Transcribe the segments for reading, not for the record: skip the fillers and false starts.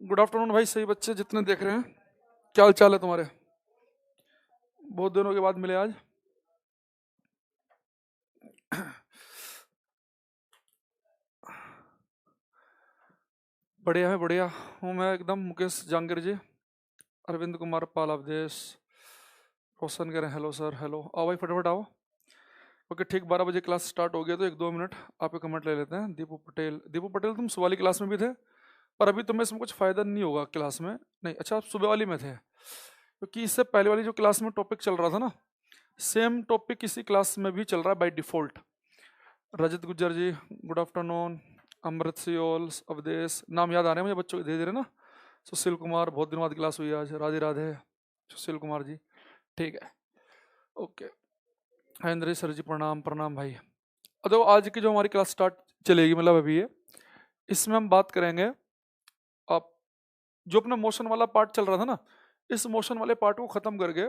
Good afternoon भाई, सही बच्चे जितने देख रहे हैं। क्या हाल चाल है तुम्हारे? बहुत दिनों के बाद मिले आज। बढ़िया है, बढ़िया हूँ मैं एकदम। मुकेश जांगिर जी, अरविंद कुमार पाल अवधेश, रोशन कह रहे हैं हेलो सर। हेलो, आओ भाई फटाफट आओ। ओके ठीक, 12 बजे क्लास स्टार्ट हो गया तो 1-2 मिनट आपके कमेंट ले लेते हैं। दीपू पटेल, दीपू पटेल तुम सुबह वाली क्लास में भी थे, पर अभी तुम्हें इसमें कुछ फ़ायदा नहीं होगा क्लास में। नहीं, अच्छा आप सुबह वाली में थे, क्योंकि इससे पहले वाली जो क्लास में टॉपिक चल रहा था ना, सेम टॉपिक इसी क्लास में भी चल रहा है by default. Rajat Gujjar ji, good afternoon. Amrit सियोल, अवधेश, नाम याद आ रहे हैं मुझे बच्चों के धीरे धीरे ना। सुशील कुमार, बहुत दिनों बाद क्लास हुई आज। राधे राधे सुशील कुमार जी, ठीक है, ओके। हरेंद्र सर जी, प्रणाम प्रणाम भाई। तो आज की जो हमारी क्लास स्टार्ट चलेगी, मतलब अभी है, इसमें हम बात करेंगे। आप जो अपना मोशन वाला पार्ट चल रहा था ना, इस मोशन वाले पार्ट को ख़त्म करके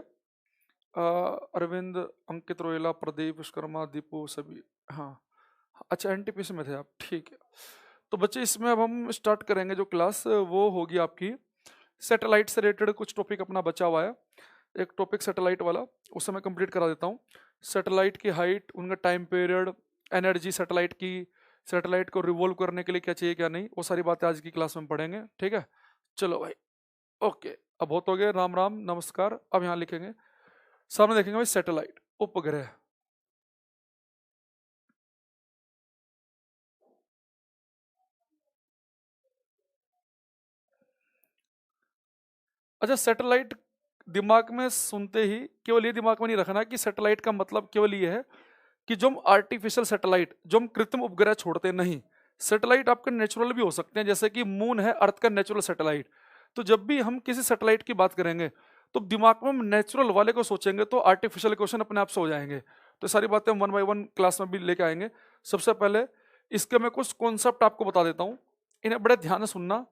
अरविंद, अंकित रोयला, प्रदीप विश्वकर्मा, दीपू सभी। हाँ, अच्छा एनटीपीसी में थे आप, ठीक है। तो बच्चे इसमें अब हम स्टार्ट करेंगे जो क्लास, वो होगी आपकी सैटेलाइट से रिलेटेड। कुछ टॉपिक अपना बचा हुआ है, एक टॉपिक सैटेलाइट वाला, उसे मैं कंप्लीट करा देता हूँ। सैटेलाइट की हाइट, उनका टाइम पीरियड, एनर्जी सैटेलाइट की, सैटेलाइट को रिवॉल्व करने के लिए क्या चाहिए क्या नहीं, वो सारी बातें आज की क्लास में पढ़ेंगे, ठीक है। चलो भाई, ओके। अब बहुत हो गए, राम राम नमस्कार। अब यहाँ लिखेंगे, सामने देखेंगे भाई सैटेलाइट, उपग्रह। अच्छा, सैटेलाइट दिमाग में सुनते ही केवल ये दिमाग में नहीं रखना कि सैटेलाइट का मतलब केवल ये है कि जो हम आर्टिफिशियल सैटेलाइट, जो हम कृत्रिम उपग्रह छोड़ते नहीं। सैटेलाइट आपके नेचुरल भी हो सकते हैं, जैसे कि मून है अर्थ का नेचुरल सैटेलाइट। तो जब भी हम किसी सैटेलाइट की बात करेंगे तो दिमाग में हम नेचुरल वाले को सोचेंगे, तो आर्टिफिशियल क्वेश्चन अपने आप से हो जाएंगे। तो सारी बातें हम 1 बाय 1 क्लास में भी लेके आएंगे। सबसे पहले इसके मैं कुछ कॉन्सेप्ट आपको बता देता हूँ, इन्हें बड़े ध्यान से सुनना,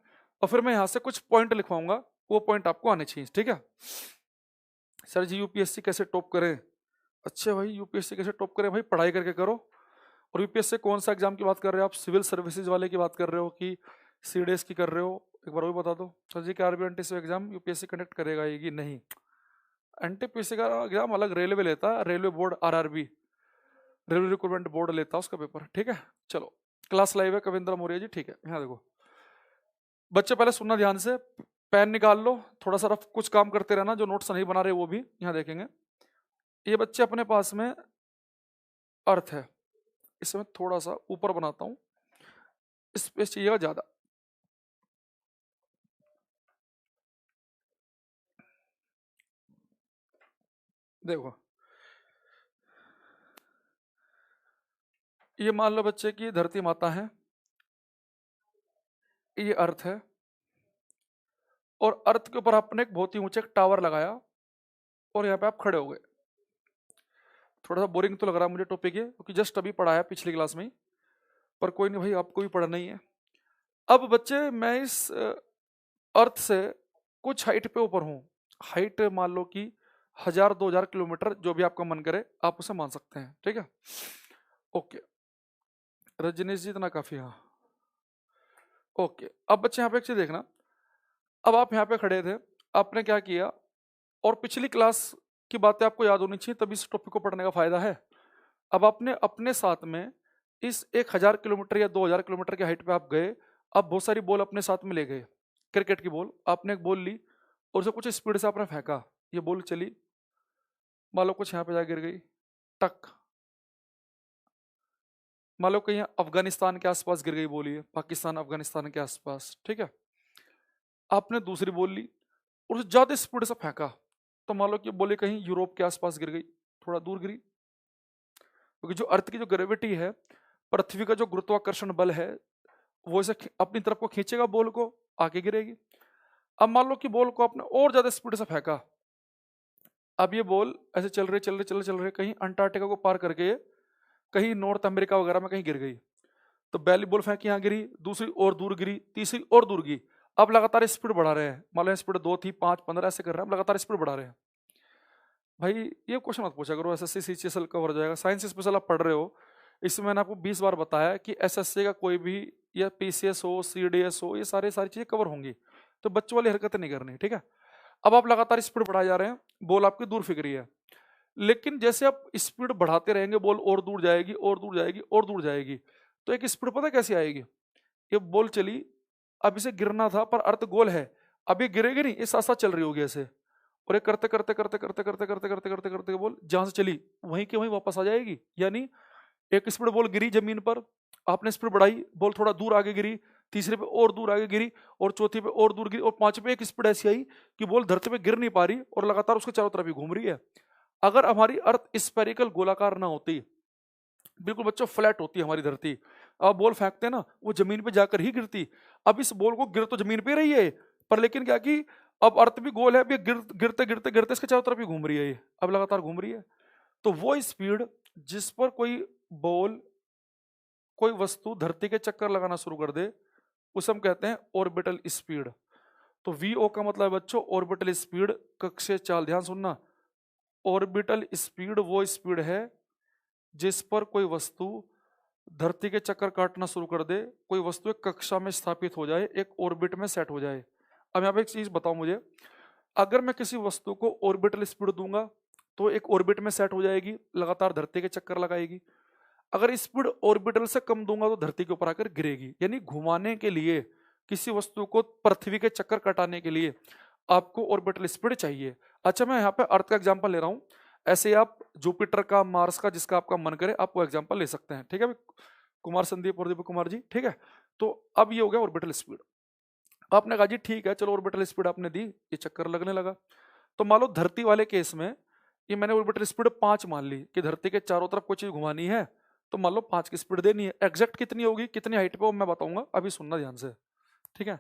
और फिर मैं यहाँ से कुछ पॉइंट लिखवाऊंगा, वो पॉइंट आपको आने चाहिए, ठीक है। सर जी यूपीएससी कैसे टॉप करें? अच्छे भाई, यूपीएससी कैसे टॉप करें भाई? पढ़ाई करके करो। और यूपीएससी कौन सा एग्जाम की बात कर रहे हो आप? सिविल सर्विसेज वाले की बात कर रहे हो कि सीडीएस की कर रहे हो? एक बार वो भी बता दो। सर जी क्या RRB NTPC exam UPSC conduct करेगा ये कि नहीं? एनटीपीसी का एग्जाम अलग रेलवे लेता है, railway board RRB, railway recruitment board लेता है उसका पेपर, ठीक है। चलो, क्लास लाइव है, कविंद्र मौर्य जी, ठीक है। यहाँ देखो बच्चे, पहले सुनना ध्यान से, पेन निकाल लो, थोड़ा सा रफ कुछ काम करते रहना, जो नोट्स नहीं बना रहे वो भी यहाँ देखेंगे। ये बच्चे अपने पास में अर्थ है, इसे मैं थोड़ा सा ऊपर बनाता हूँ, स्पेस चाहिएगा ज्यादा। देखो, ये मान लो बच्चे की धरती माता है, ये अर्थ है, और अर्थ के ऊपर आपने एक बहुत ही ऊंचे टावर लगाया, और यहाँ पे आप खड़े हो गए। थोड़ा सा बोरिंग तो लग रहा है मुझे टॉपिक ये, क्योंकि जस्ट अभी पढ़ाया पिछली क्लास में ही, पर कोई नहीं भाई, आपको भी पढ़ना ही है। अब बच्चे, मैं इस अर्थ से कुछ हाइट पे ऊपर हूँ। हाइट मान लो कि 1000-2000 किलोमीटर, जो भी आपका मन करे आप उसे मान सकते हैं, ठीक है। ओके, रजनीश जी इतना काफी, हाँ, ओके। अब बच्चे यहाँ पे एक चीज देखना, अब आप यहाँ पे खड़े थे, आपने क्या किया, और पिछली क्लास की बातें आपको याद होनी चाहिए, तभी इस टॉपिक को पढ़ने का फायदा है। अब आपने अपने साथ में इस 1000 किलोमीटर या 2000 किलोमीटर की हाइट पे आप गए, अब बहुत सारी बॉल अपने साथ में ले गए। क्रिकेट की बॉल, आपने एक बॉल ली और उसे कुछ स्पीड से आपने फेंका, ये बॉल चली, मान लो कुछ यहाँ पे जा गिर गई, टक। मान लो कहीं अफगानिस्तान के आसपास गिर गई बॉल, ये पाकिस्तान अफगानिस्तान के आसपास, ठीक है। आपने दूसरी बॉल ली और उसे ज्यादा स्पीड से फेंका, तो मान लो कि बॉल कहीं यूरोप के आसपास गिर गई, थोड़ा दूर गिरी, क्योंकि जो अर्थ की जो ग्रेविटी है, पृथ्वी का जो गुरुत्वाकर्षण बल है, वो इसे अपनी तरफ को खींचेगा, बॉल को आगे गिरेगी। अब मान लो कि बॉल को आपने और ज्यादा स्पीड से फेंका, अब ये बॉल ऐसे चल रही चल रही चल रही चल रही, कहीं अंटार्कटिका को पार करके ये कहीं नॉर्थ अमेरिका वगैरह में कहीं गिर गई। तो पहली बॉल फेंकी, यहाँ गिरी, दूसरी और दूर गिरी, तीसरी और दूर गिरी। अब लगातार स्पीड बढ़ा रहे हैं, मान लो स्पीड 2 थी, 5, 15 ऐसे कर रहे हैं, अब लगातार स्पीड बढ़ा रहे हैं। भाई ये क्वेश्चन मत पूछा करो, एसएससी सीजीएल कवर हो जाएगा, साइंस स्पेशल आप पढ़ रहे हो। इसमें मैंने आपको 20 बार बताया कि एसएससी का कोई भी या पीसीएस हो, सीडीएस हो, ये सारी चीजें कवर होंगी। तो बच्चों वाली हरकतें नहीं करनी, ठीक है। अब आप लगातार स्पीड बढ़ाए जा रहे हैं, बॉल आपकी दूर फेंक रही है, लेकिन जैसे आप स्पीड बढ़ाते रहेंगे बॉल और दूर जाएगी और दूर जाएगी और दूर जाएगी। तो एक स्पीड पता कैसी आएगी, ये बॉल चली, अब इसे गिरना था पर अर्थ गोल है, अब ये गिरेगी नहीं, ये साथ साथ चल रही होगी ऐसे, और ये करते करते करते करते करते करते करते करते करते बॉल जहां से चली वहीं के वहीं वापस आ जाएगी। यानी एक स्पीड बॉल गिरी जमीन पर, आपने स्पीड बढ़ाई, बॉल थोड़ा दूर आगे गिरी, तीसरे पे और दूर आगे गिरी, और चौथी पे और दूर गिरी, और पांचवे पे एक स्पीड ऐसी आई कि बॉल धरती पे गिर नहीं पा रही और लगातार उसके चारों तरफ ही घूम रही है। अगर हमारी अर्थ स्फेरिकल गोलाकार ना होती, बिल्कुल बच्चों फ्लैट होती है हमारी धरती, अब बॉल फेंकते हैं ना वो जमीन पे जाकर ही गिरती। अब इस बॉल को गिर तो जमीन पे रही है, पर लेकिन क्या कि अब अर्थ भी गोल है, अब ये गिरते गिरते गिरते इसके चारों तरफ ही घूम रही है, ये अब लगातार घूम रही है। तो वो स्पीड जिस पर कोई बॉल, कोई वस्तु धरती के चक्कर लगाना शुरू कर दे, उसे हम कहते हैं ऑर्बिटल स्पीड। तो वीओ का मतलब है बच्चों ऑर्बिटल स्पीड, कक्षीय चाल, ध्यान सुनना। ऑर्बिटल स्पीड वो स्पीड है जिस पर कोई वस्तु धरती के चक्कर काटना शुरू कर दे, कोई वस्तु एक कक्षा में स्थापित हो जाए, एक ऑर्बिट में सेट हो जाए। अब यहाँ पे एक चीज बताओ मुझे, अगर मैं किसी वस्तु को ऑर्बिटल स्पीड दूंगा तो एक ऑर्बिट में सेट हो जाएगी, लगातार धरती के चक्कर लगाएगी। अगर स्पीड ऑर्बिटल से कम दूंगा तो धरती के ऊपर आकर गिरेगी। यानी घुमाने के लिए, किसी वस्तु को पृथ्वी के चक्कर काटाने के लिए आपको ऑर्बिटल स्पीड चाहिए। अच्छा, मैं यहाँ पे अर्थ का एग्जांपल ले रहा हूँ, ऐसे आप जुपिटर का, मार्स का, जिसका आपका मन करे आप वो एग्जांपल ले सकते हैं, ठीक है कुमार संदीप और दीपक कुमार जी, ठीक है। तो अब ये हो गया ऑर्बिटल स्पीड। आपने कहा जी ठीक है, चलो ऑर्बिटल स्पीड आपने दी, ये चक्कर लगने लगा। तो मान लो धरती वाले केस में ये मैंने ऑर्बिटल स्पीड 5 मान ली कि धरती के चारों तरफ कोई चीज घुमानी है, तो मान लो 5 की स्पीड देनी है। एग्जैक्ट कितनी होगी, कितनी हाइट पे, वो मैं बताऊंगा, अभी सुनना ध्यान से, ठीक है।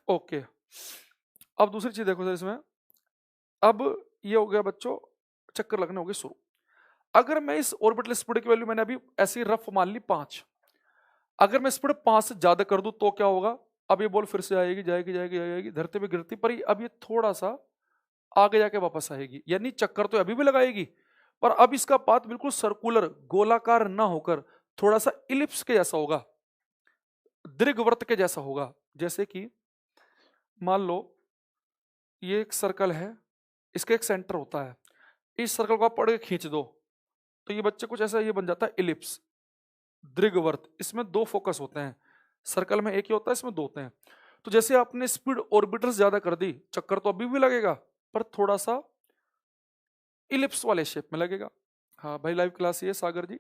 ओके, अब दूसरी चीज देखो सर इसमें, अब ये हो गया बच्चों चक्कर लगने हो गए शुरू। अगर मैं इस ऑर्बिटल स्पीड की वैल्यू मैंने अभी ऐसी रफ मान ली 5, अगर मैं स्पीड 5 से ज्यादा कर दूं तो क्या होगा, अब ये बॉल फिर से आएगी, जाएगी जाएगी जाएगी, धरती पे गिरती, पर अब ये थोड़ा सा आगे जाके वापस आएगी। यानी चक्कर तो अभी भी लगाएगी, पर अब इसका पाथ बिल्कुल सर्कुलर, गोलाकार ना होकर थोड़ा सा इलिप्स के जैसा होगा, दीर्घवृत्त के जैसा होगा। जैसे कि मान लो ये एक सर्कल है, इसका एक सेंटर होता है, इस सर्कल को आप पढ़ के खींच दो तो ये बच्चे कुछ ऐसा ये बन जाता है इलिप्स, दीर्घवृत्त। इसमें 2 फोकस होते हैं, सर्कल में एक ही होता है, इसमें 2 होते हैं। तो जैसे आपने स्पीड ऑर्बिटल ज्यादा कर दी, चक्कर तो अभी भी लगेगा पर थोड़ा सा इलिप्स वाले शेप में लगेगा। हाँ भाई, लाइव क्लास ये सागर जी।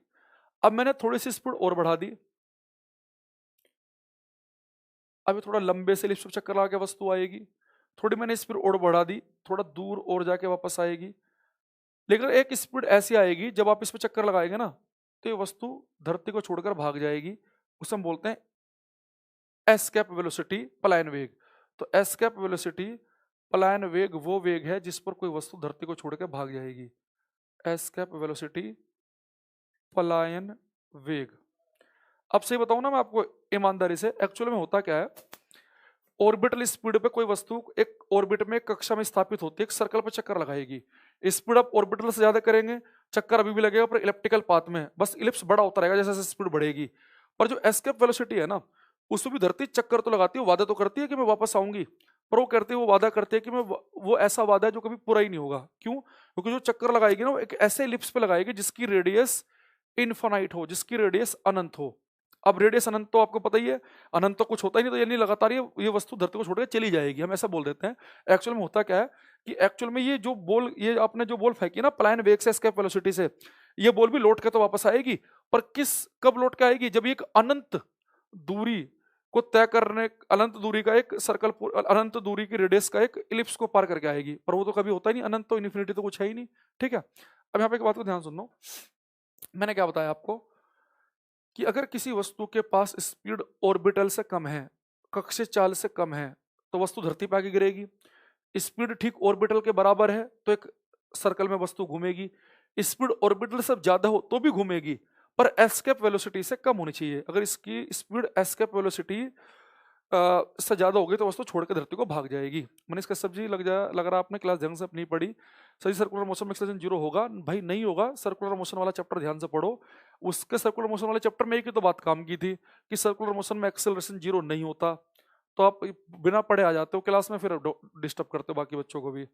अब मैंने थोड़ी सी स्पीड और बढ़ा दी, अभी थोड़ा लंबे से इलिप्स चक्कर लगा के वस्तु आएगी, थोड़ी मैंने स्पीड और बढ़ा दी, थोड़ा दूर और जाके वापस आएगी। लेकिन एक स्पीड ऐसी आएगी जब आप इस पर चक्कर लगाएंगे ना तो ये वस्तु धरती को छोड़कर भाग जाएगी, उसे हम बोलते हैं एस्केप वेलोसिटी, पलायन वेग। तो एस्केप वेलोसिटी, पलायन वेग वो वेग है जिस पर कोई वस्तु धरती को छोड़कर भाग जाएगी। एस्केप वेलोसिटी, पलायन वेग। अब सही बताऊं ना मैं आपको ईमानदारी से, एक्चुअल में होता क्या है, ऑर्बिटल स्पीड पे कोई वस्तु एक ऑर्बिट में, एक कक्षा में स्थापित होती है, एक सर्कल पे चक्कर लगाएगी। स्पीड आप ऑर्बिटल से ज्यादा करेंगे, चक्कर अभी भी लगेगा पर इलिप्टिकल पाथ में, बस इलिप्स बड़ा होता रहेगा जैसे जैसे स्पीड बढ़ेगी। पर जो एस्केप वेलोसिटी है ना, उसमें भी धरती चक्कर तो लगाती है, वादा तो करती है कि मैं वापस आऊंगी, पर वो करती है, वो वादा करती है कि मैं, वो ऐसा वादा है जो कभी पूरा ही नहीं होगा। क्यों? क्योंकि जो चक्कर लगाएगी ना वो एक ऐसे इलिप्स पे लगाएगी जिसकी रेडियस इनफाइनाइट हो, जिसकी रेडियस अनंत हो। अब रेडियस अनंत तो आपको पता ही है, अनंत तो कुछ होता ही नहीं, तो यानी लगातार ये वस्तु धरती को छोड़कर चली जाएगी, हम ऐसा बोल देते हैं। एक्चुअल में होता क्या है कि एक्चुअल में ये जो बॉल, ये आपने जो बॉल फेंकी ना पलायन वेग से, एस्केप वेलोसिटी से, ये बॉल भी लौट के तो वापस आएगी, पर कब लौट के आएगी, जब ये एक अनंत दूरी को तय करने, अनंत दूरी का एक सर्कल, अनंत दूरी की रेडियस का एक इलिप्स को पार करके आएगी। पर वो तो कभी होता ही नहीं, अनंत तो इन्फिनिटी तो कुछ है ही नहीं, ठीक है। अब यहाँ पे एक बात को ध्यान सुनो, मैंने क्या बताया आपको कि अगर किसी वस्तु के पास स्पीड ऑर्बिटल से कम है, कक्षीय चाल से कम है, तो वस्तु धरती पर आके गिरेगी। स्पीड ठीक ऑर्बिटल के बराबर है तो एक सर्कल में वस्तु घूमेगी। स्पीड ऑर्बिटल से ज्यादा हो तो भी घूमेगी, पर एस्केप वेलोसिटी से कम होनी चाहिए। अगर इसकी स्पीड एस्केप वेलोसिटी इससे ज्यादा हो गई तो वस्तु छोड़ के धरती को भाग जाएगी। मनीष कश्यप जी, लग रहा आपने क्लास ढंग से अपनी पढ़ी। सही सर्कुलर मोशन में एक्सेलरेशन 0 होगा भाई? नहीं होगा। सर्कुलर मोशन वाला चैप्टर ध्यान से पढ़ो। उसके सर्कुलर मोशन वाले चैप्टर में एक ही तो बात काम की थी कि सर्कुलर मोशन में एक्सेलरेशन 0 नहीं होता। तो आप बिना पढ़े आ जाते हो क्लास में, फिर डिस्टर्ब करते हो बाकी बच्चों को भी।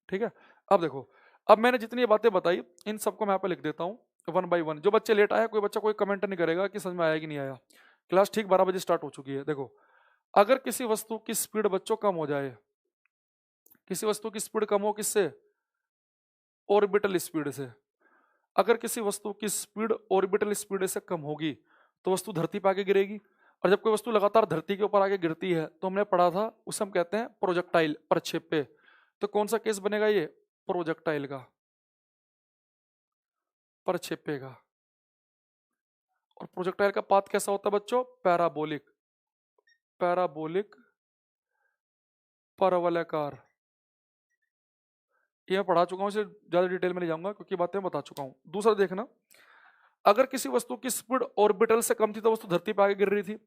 ठीक है, अब देखो, अब मैंने जितनी बातें बताई इन सबको मैं यहाँ पे लिख देता हूँ 1 by 1। जो बच्चे लेट आए, कोई बच्चा कोई कमेंट नहीं करेगा कि समझ में आया कि नहीं आया। क्लास ठीक 12 बजे स्टार्ट हो चुकी है। देखो, अगर किसी वस्तु की स्पीड बच्चों कम हो जाए, किसी वस्तु की स्पीड कम हो, किससे? ऑर्बिटल स्पीड से। अगर किसी वस्तु की स्पीड ऑर्बिटल स्पीड से कम होगी तो वस्तु धरती पर आगे गिरेगी। और जब कोई वस्तु लगातार धरती के ऊपर आगे गिरती है तो हमने पढ़ा था, उसे हम कहते हैं प्रोजेक्टाइल, प्रक्षेप्य। तो कौन सा केस बनेगा ये? प्रोजेक्टाइल का, प्रक्षेप्य का। और प्रोजेक्टाइल का पाथ कैसा होता है बच्चों? पैराबोलिक, पैराबोलिक परवलयाकार। ये मैं पढ़ा चुका हूं, इसे ज्यादा डिटेल में नहीं जाऊंगा क्योंकि बातें मैं बता चुका हूं। दूसरा देखना, अगर किसी वस्तु की स्पीड ऑर्बिटल से कम थी तो वस्तु धरती पर आगे गिर रही थी।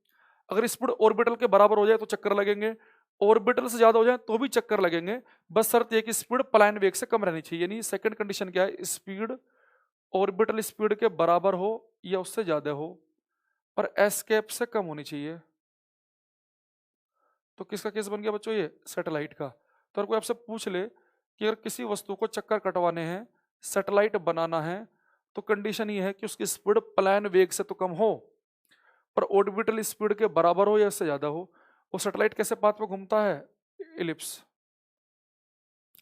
अगर स्पीड ऑर्बिटल के बराबर हो जाए तो चक्कर लगेंगे, ऑर्बिटल से ज्यादा हो जाए तो भी चक्कर लगेंगे। बस शर्त यह कि स्पीड पलायन वेग से कम रहनी चाहिए। यानी सेकंड कंडीशन क्या है? स्पीड ऑर्बिटल स्पीड के बराबर हो या उससे ज्यादा हो, और एस्केप से कम होनी चाहिए। तो किसका केस बन गया बच्चों? ये सैटेलाइट का। तो अगर कोई आपसे पूछ ले कि अगर किसी वस्तु को चक्कर कटवाने हैं, सैटेलाइट बनाना है, तो कंडीशन ये है कि उसकी स्पीड पलायन वेग से तो कम हो पर ऑर्बिटल स्पीड के बराबर हो या इससे ज्यादा हो। वो सैटेलाइट कैसे पाथ पे घूमता है? इलिप्स,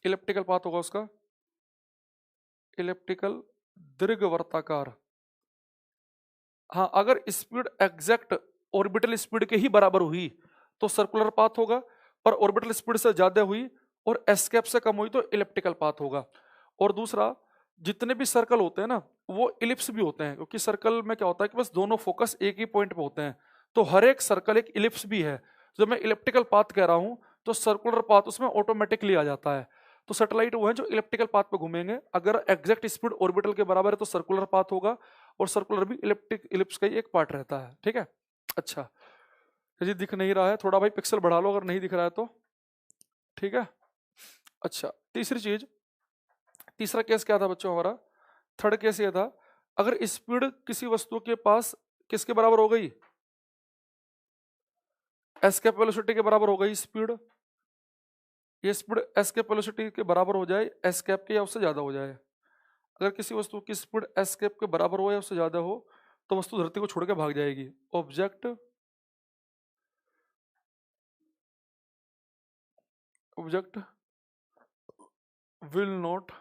इलिप्टिकल पाथ होगा उसका, इलिप्टिकल दीर्घवृत्ताकार। हाँ, अगर स्पीड एग्जैक्ट ऑर्बिटल स्पीड के ही बराबर हुई तो सर्कुलर पाथ होगा, पर ऑर्बिटल स्पीड से ज्यादा हुई और एस्केप से कम हुई तो इलिप्टिकल पाथ होगा। और दूसरा, जितने भी सर्कल होते हैं ना वो इलिप्स भी होते हैं, क्योंकि सर्कल में क्या होता है कि बस दोनों फोकस एक ही पॉइंट पे होते हैं। तो हर एक सर्कल एक इलिप्स भी है। जब मैं इलिप्टिकल पाथ कह रहा हूं तो सर्कुलर पाथ उसमें ऑटोमेटिकली आ जाता है। तो सैटेलाइट वो है जो इलिप्टिकल पाथ पे घूमेंगे। अगर एग्जैक्ट स्पीड ऑर्बिटल के बराबर है तो सर्कुलर पाथ होगा, और सर्कुलर भी इलिप्स का ही एक पार्ट रहता है। ठीक है, अच्छा जी, दिख नहीं रहा है थोड़ा भाई पिक्सल बढ़ा लो अगर नहीं दिख रहा है तो। ठीक है, अच्छा तीसरी चीज, तीसरा केस क्या था बच्चों हमारा? थर्ड केस ये था, अगर स्पीड किसी वस्तु के पास किसके बराबर हो गई? एस्केप वेलोसिटी के बराबर हो गई स्पीड। ये स्पीड एस्केप वेलोसिटी के बराबर हो जाए, एस्केप के या उससे ज्यादा हो जाए। अगर किसी वस्तु की स्पीड एस्केप के बराबर हो या उससे ज्यादा हो तो वस्तु धरती को छोड़ के भाग जाएगी। Object object will not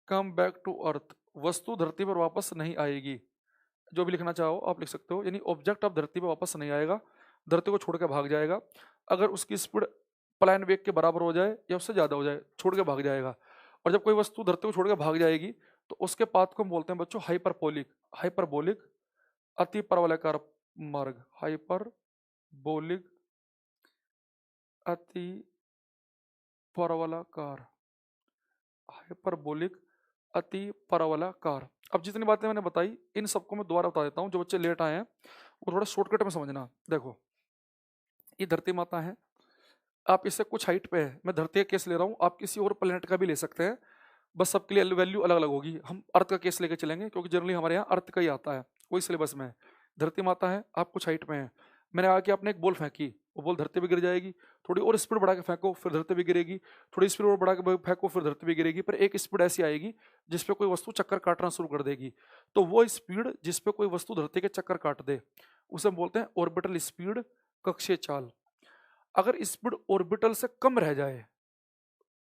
come back to earth. वस्तु धरती पर वापस नहीं आएगी। जो भी लिखना चाहो आप लिख सकते हो। यानी ऑब्जेक्ट अब धरती पर वापस नहीं आएगा, धरती को छोड़ के भाग जाएगा। अगर उसकी स्पीड पलायन वेग के बराबर हो जाए या उससे ज्यादा हो जाए, छोड़ के भाग जाएगा। और जब कोई वस्तु धरती को छोड़ के भाग जाएगी तो उसके पाथ को हम बोलते हैं बच्चों हाइपरबोलिक। हाइपरबोलिक अति परवलयाकार मार्ग, हाइपरबोलिक अति परवलयाकार, हाइपरबोलिक अति परवलयाकार। अब जितनी बातें मैंने बताई इन सबको मैं दोबारा बता देता हूँ। जो बच्चे लेट आए हैं वो थोड़ा शॉर्टकट में समझना। देखो, ये धरती माता है, आप इससे कुछ हाइट पे है, मैं धरती का केस ले रहा हूँ, आप किसी और प्लेनेट का भी ले सकते हैं, बस सबके लिए वैल्यू अलग अलग होगी। हम अर्थ का केस लेके चलेंगे क्योंकि जनरली हमारे यहाँ अर्थ का ही आता है, कोई सिलेबस में है। धरती माता है, आप कुछ हाइट पे हैं, मैंने आके आपने एक बॉल फेंकी, वो बॉल धरती पे गिर जाएगी। थोड़ी और स्पीड बढ़ा के फेंको फिर धरती पे गिरेगी, थोड़ी स्पीड और बढ़ा के फेंको फिर धरती पे गिरेगी। पर एक स्पीड ऐसी आएगी जिसपे कोई वस्तु चक्कर काटना शुरू कर देगी। तो वो स्पीड जिसपे कोई वस्तु धरती के चक्कर काट दे उसे हम बोलते हैं ऑर्बिटल स्पीड, कक्षीय चाल। अगर स्पीड ऑर्बिटल से कम रह जाए,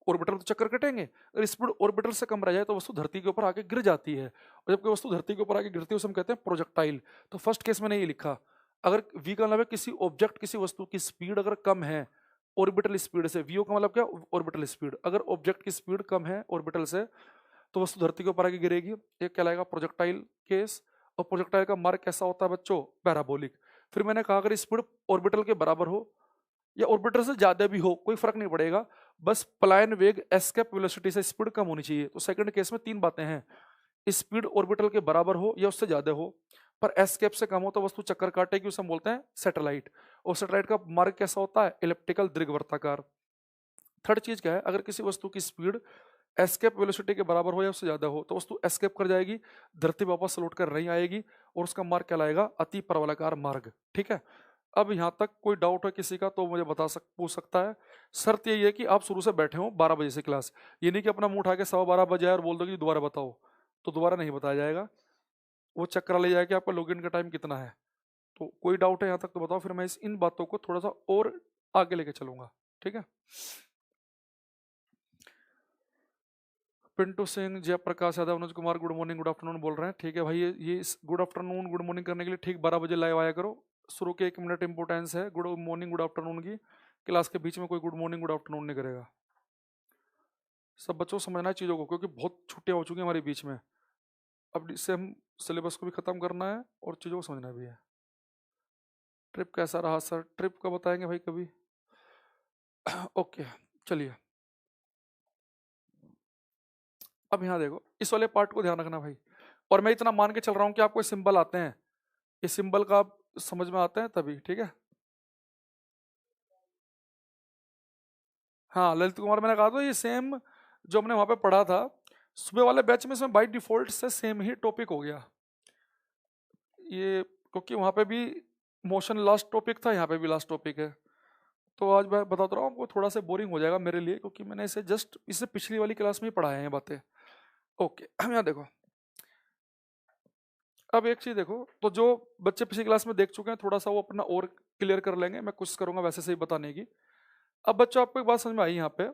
ऑर्बिटल तो चक्कर कटेंगे, अगर स्पीड ऑर्बिटल से कम रह जाए तो वस्तु धरती के ऊपर आके गिर जाती है। और जब कोई वस्तु धरती के ऊपर आके गिरती है उसे हम कहते हैं प्रोजेक्टाइल। तो फर्स्ट केस में नहीं लिखा। अगर वी का मतलब है किसी ऑब्जेक्ट, किसी वस्तु की स्पीड अगर कम है ऑर्बिटल स्पीड से, वीओ का मतलब क्या? Orbital speed. अगर ऑब्जेक्ट की स्पीड कम है ऑर्बिटल से तो वस्तु धरती के ऊपर आके गिरेगी, एक कहलाएगा प्रोजेक्टाइल केस। और प्रोजेक्टाइल का मार्ग कैसा होता है बच्चों? पैराबोलिक। फिर मैंने कहा अगर स्पीड ऑर्बिटल के बराबर हो या ऑर्बिटर से ज्यादा भी हो कोई फर्क नहीं पड़ेगा, बस पलायन वेग एस्केप वेलोसिटी से स्पीड कम होनी चाहिए। तो सेकंड केस में तीन बातें हैं, स्पीड ऑर्बिटल के बराबर हो या उससे ज्यादा हो, पर एस्केप से कम हो तो वस्तु चक्कर काटेगी, उसे हम बोलते हैं सैटेलाइट। और सैटेलाइट का मार्ग कैसा होता है? इलिप्टिकल, दीर्घवृत्ताकार। थर्ड चीज क्या है? अगर किसी वस्तु की स्पीड एस्केप वेलोसिटी के बराबर हो या उससे ज्यादा हो तो वस्तु एस्केप कर जाएगी, धरती पर वापस लौट कर नहीं आएगी, और उसका मार्ग कहलाएगा अति प्रवलाकार मार्ग। ठीक है, अब यहाँ तक कोई डाउट है किसी का तो मुझे पूछ सकता है। शर्त यही है कि आप शुरू से बैठे हो 12 बजे से क्लास, ये नहीं कि अपना मुंह उठा के 12:15 बजे आए और बोल दो कि दोबारा बताओ, तो दोबारा नहीं बताया जाएगा, वो चक्कर ले जाएगा कि आपका लॉगिन का टाइम कितना है। तो कोई डाउट है यहाँ तक तो बताओ, फिर मैं इन बातों को थोड़ा सा और आगे लेके चलूंगा। ठीक है, Pintu Singh, Jayaprakash Yadav, Anuj Kumar, good morning good afternoon बोल रहे हैं। ठीक है भाई, ये गुड आफ्टरनून गुड मॉर्निंग करने के लिए ठीक 12 बजे लाइव आया करो। शुरू के 1 मिनट इंपोर्टेंस है गुड मॉर्निंग गुड आफ्टरनून की, क्लास के बीच में कोई गुड मॉर्निंग गुड आफ्टरनून नहीं करेगा। सब बच्चों को समझना है चीज़ों को, क्योंकि बहुत छुट्टियां हो चुकी हैं हमारे बीच में, अब इससे हम सिलेबस को भी ख़त्म करना है और चीज़ों को समझना भी है। ट्रिप कैसा रहा सर? ट्रिप का बताएंगे भाई कभी। ओके चलिए, अब यहाँ देखो इस वाले पार्ट को ध्यान रखना भाई, और मैं इतना मान के चल रहा हूँ कि आपको सिंबल आते हैं, ये सिंबल का आप समझ में आते हैं तभी। ठीक है, हाँ ललित कुमार, मैंने कहा था ये सेम जो हमने वहाँ पे पढ़ा था सुबह वाले बैच में, इसमें बाई डिफॉल्ट से सेम ही टॉपिक हो गया ये, क्योंकि वहाँ पे भी मोशन लास्ट टॉपिक था, यहाँ पे भी लास्ट टॉपिक है। तो आज मैं बताता रहा हूँ आपको, थोड़ा सा बोरिंग हो जाएगा मेरे लिए, क्योंकि मैंने इसे जस्ट इससे पिछली वाली क्लास में ही पढ़ाया है ये बातें। ओके, हम यहाँ देखो, अब एक चीज देखो, तो जो बच्चे पिछली क्लास में देख चुके हैं थोड़ा सा वो अपना और क्लियर कर लेंगे, मैं कोशिश करूंगा वैसे सही बताने की। अब बच्चों आपको एक बात समझ में आई यहाँ पे,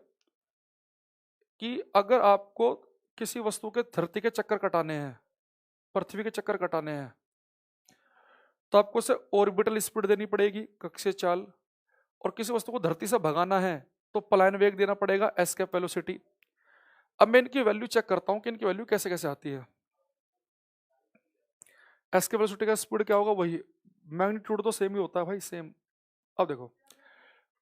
कि अगर आपको किसी वस्तु के धरती के चक्कर कटाने हैं, पृथ्वी के चक्कर कटाने हैं, तो आपको उसे ऑर्बिटल स्पीड देनी पड़ेगी, कक्षीय चाल, और किसी वस्तु को धरती से भगाना है तो पलायन वेग देना पड़ेगा, एस्केप वेलोसिटी। अब मैं इनकी वैल्यू चेक करता हूँ कि इनकी वैल्यू कैसे कैसे आती है। एस्केप वेलोसिटी का स्पीड क्या होगा? वही मैग्नीट्यूड तो सेम ही होता है भाई, सेम। अब देखो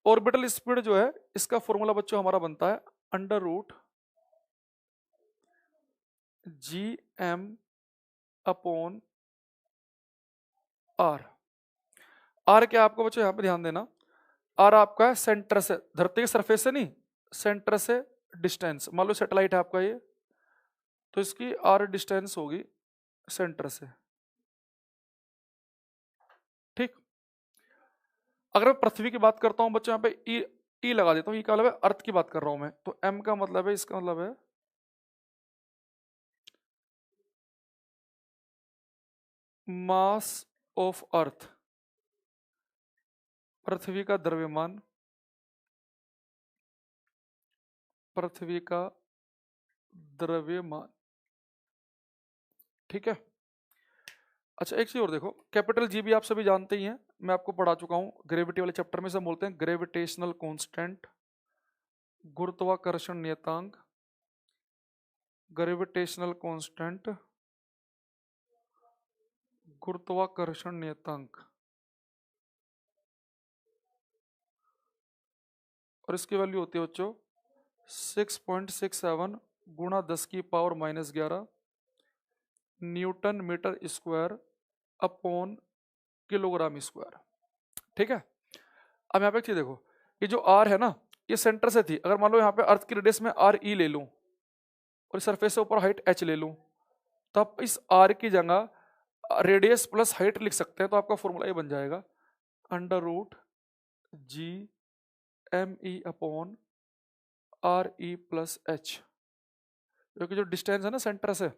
ऑर्बिटल स्पीड जो है इसका फॉर्मूला बच्चों हमारा बनता है under root G M upon R. R क्या आपको बच्चों यहाँ पे ध्यान देना, आर आपका है सेंटर से, धरती के सरफेस से नहीं, सेंटर से डिस्टेंस। मान लो सैटेलाइट है आपका ये, तो इसकी आर डिस्टेंस होगी सेंटर से। ठीक, अगर मैं पृथ्वी की बात करता हूं बच्चों, यहाँ पे ई ई लगा देता हूँ, ई का मतलब है अर्थ की बात कर रहा हूं मैं, तो एम का मतलब है, इसका मतलब है मास ऑफ अर्थ, पृथ्वी का द्रव्यमान, पृथ्वी का द्रव्यमान। ठीक है, अच्छा एक चीज और देखो, कैपिटल जी भी आप सभी जानते ही हैं, मैं आपको पढ़ा चुका हूं ग्रेविटी वाले चैप्टर में, से बोलते हैं ग्रेविटेशनल कांस्टेंट, गुरुत्वाकर्षण नियतांक, ग्रेविटेशनल कांस्टेंट, गुरुत्वाकर्षण नियतांक, और इसकी वैल्यू होती है बच्चों 6.67 गुणा 10⁻⁻11 newton metre square upon kilogram square. ठीक है, अब यहाँ पे एक चीज देखो, ये जो आर है ना, ये सेंटर से थी, अगर मान लो यहाँ पे अर्थ की रेडियस में आर ई ले लूं और सरफेस से ऊपर हाइट एच ले लूं, तो आप इस आर की जगह रेडियस प्लस हाइट लिख सकते हैं, तो आपका फॉर्मूला ये बन जाएगा under root G M E upon R E plus H, क्योंकि जो डिस्टेंस है ना सेंटर से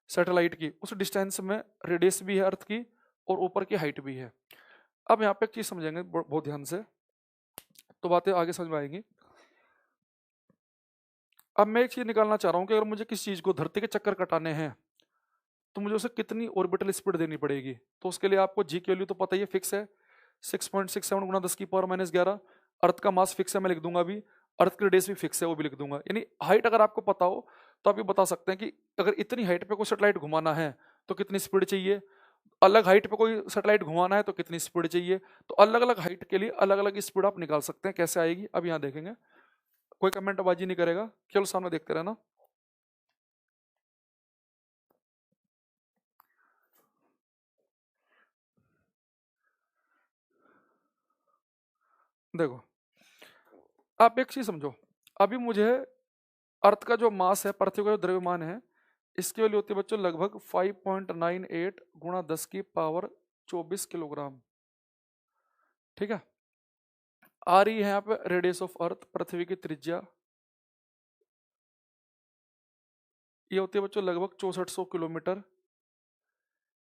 सैटेलाइट की, उस डिस्टेंस में रेडियस भी है अर्थ की और ऊपर की हाइट भी है। अब यहाँ पे एक चीज समझेंगे बहुत ध्यान से, तो बातें आगे समझ में आएंगी। अब मैं एक चीज निकालना चाह रहा हूँ कि अगर मुझे किसी चीज को धरती के चक्कर कटाने हैं तो मुझे उसे कितनी ऑर्बिटल स्पीड देनी पड़ेगी। तो उसके लिए आपको जी की वैल्यू तो पता ही है, फिक्स है 6.67 गुणा 10⁻⁻11। अर्थ का मास फिक्स है, मैं लिख दूंगा भी, अर्थ की रेडियस भी फिक्स है, वो भी लिख दूंगा। यानी हाइट अगर आपको पता हो तो आप ये बता सकते हैं कि अगर इतनी हाइट पे कोई सैटेलाइट घुमाना है तो कितनी स्पीड चाहिए, अलग हाइट पे कोई सैटेलाइट घुमाना है तो कितनी स्पीड चाहिए। तो अलग अलग हाइट के लिए अलग अलग स्पीड आप निकाल सकते हैं, कैसे आएगी अब यहाँ देखेंगे। कोई कमेंट बाजी नहीं करेगा, केवल सामने देखते रहना। देखो आप एक चीज समझो, अभी मुझे अर्थ का जो मास है, पृथ्वी का जो द्रव्यमान है, इसकी वैल्यू होती है बच्चों लगभग 5.98 गुणा 10 की पावर 24 किलोग्राम। ठीक है, आ रही है यहाँ पे रेडियस ऑफ अर्थ, पृथ्वी की त्रिज्या, ये होती है बच्चों लगभग 6400 किलोमीटर।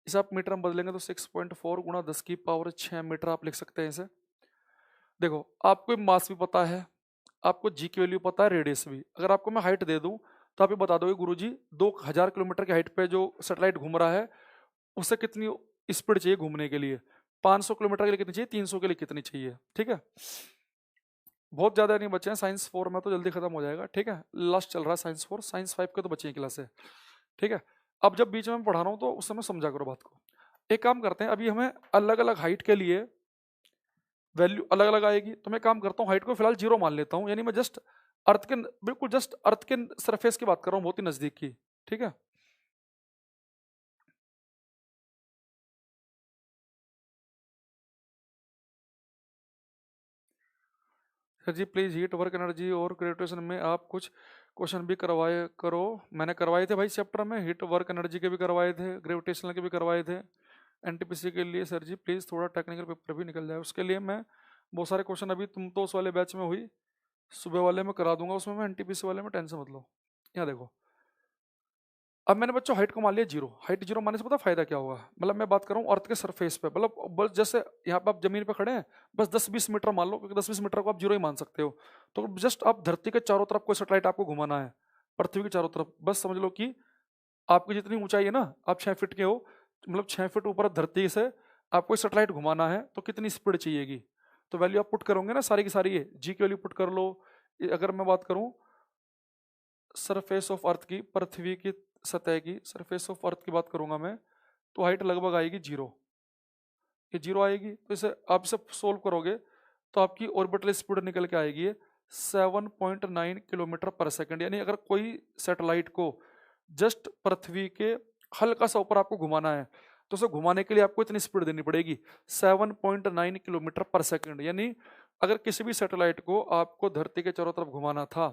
इसे आप मीटर में बदलेंगे तो 6.4 गुणा 10 की पावर 6 मीटर आप लिख सकते हैं इसे। देखो आपको मास भी पता है, आपको जी की वैल्यू पता है, रेडियस भी। अगर आपको मैं हाइट दे दूं तो आप ये बता दोगे गुरुजी 2000 किलोमीटर की हाइट पे जो सैटेलाइट घूम रहा है उसे कितनी स्पीड चाहिए घूमने के लिए, 500 किलोमीटर के लिए कितनी चाहिए, 300 के लिए कितनी चाहिए। ठीक है, बहुत ज्यादा नहीं बचे हैं, साइंस 4 में तो जल्दी खत्म हो जाएगा। ठीक है, लास्ट चल रहा है साइंस 4, साइंस 5 के तो बचे हैं क्लास है। ठीक है, अब जब बीच में मैं पढ़ा रहा हूँ तो उस समय समझा करो बात को। एक काम करते हैं, अभी हमें अलग अलग हाइट के लिए वैल्यू अलग अलग आएगी, तो मैं काम करता हूँ हाइट को फिलहाल 0 मान लेता हूँ, यानी मैं जस्ट अर्थ के बिल्कुल जस्ट अर्थ के सरफेस की बात कर रहा हूँ, बहुत ही नजदीक की। ठीक है, sir ji please heat work energy और ग्रेविटेशन में आप कुछ क्वेश्चन भी करवाए करो। मैंने करवाए थे भाई, चैप्टर में हीट वर्क एनर्जी के भी करवाए थे, ग्रेविटेशनल के भी करवाए थे। एनटीपीसी के लिए सर जी प्लीज थोड़ा टेक्निकल पेपर भी निकल जाए, उसके लिए मैं बहुत सारे क्वेश्चन, अभी तुम तो उस वाले बैच में हुई, सुबह वाले में करा दूंगा, उसमें मैं एनटीपीसी वाले में टेंशन मत लो। यहाँ देखो, अब मैंने बच्चों हाइट को मान लिया 0, हाइट 0 मानने से पता फायदा क्या होगा, मतलब मैं बात कर रहा हूँ अर्थ के सरफेस पे, मतलब बस जैसे यहाँ पे आप जमीन पे खड़े हैं, बस 10-20 मीटर मान लो, क्योंकि 10-20 मीटर को आप 0 ही मान सकते हो। तो जस्ट आप धरती के चारों तरफ कोई सैटेलाइट आपको घुमाना है, पृथ्वी के चारों तरफ, बस समझ लो कि आपकी जितनी ऊंचाई है ना, आप 6 फीट के हो, मतलब 6 फीट ऊपर धरती से आपको सैटेलाइट घुमाना है, तो कितनी स्पीड चाहिएगी। तो वैल्यू आप पुट करोगे ना सारी की सारी, ये जी की वैल्यू पुट कर लो। अगर मैं बात करूं सरफेस ऑफ अर्थ की, पृथ्वी की सतह की सरफेस ऑफ अर्थ की बात करूंगा मैं, तो हाइट लगभग आएगी 0, ये 0 आएगी। तो इसे आप इसे सोल्व करोगे तो आपकी ऑर्बिटल स्पीड निकल के आएगी 7.9 किलोमीटर पर सेकंड। यानी अगर कोई सैटेलाइट को जस्ट पृथ्वी के हल्का सा ऊपर आपको घुमाना है, तो उसे घुमाने के लिए आपको इतनी स्पीड देनी पड़ेगी 7.9 किलोमीटर पर सेकंड। यानी अगर किसी भी सैटेलाइट को आपको धरती के चारों तरफ घुमाना था,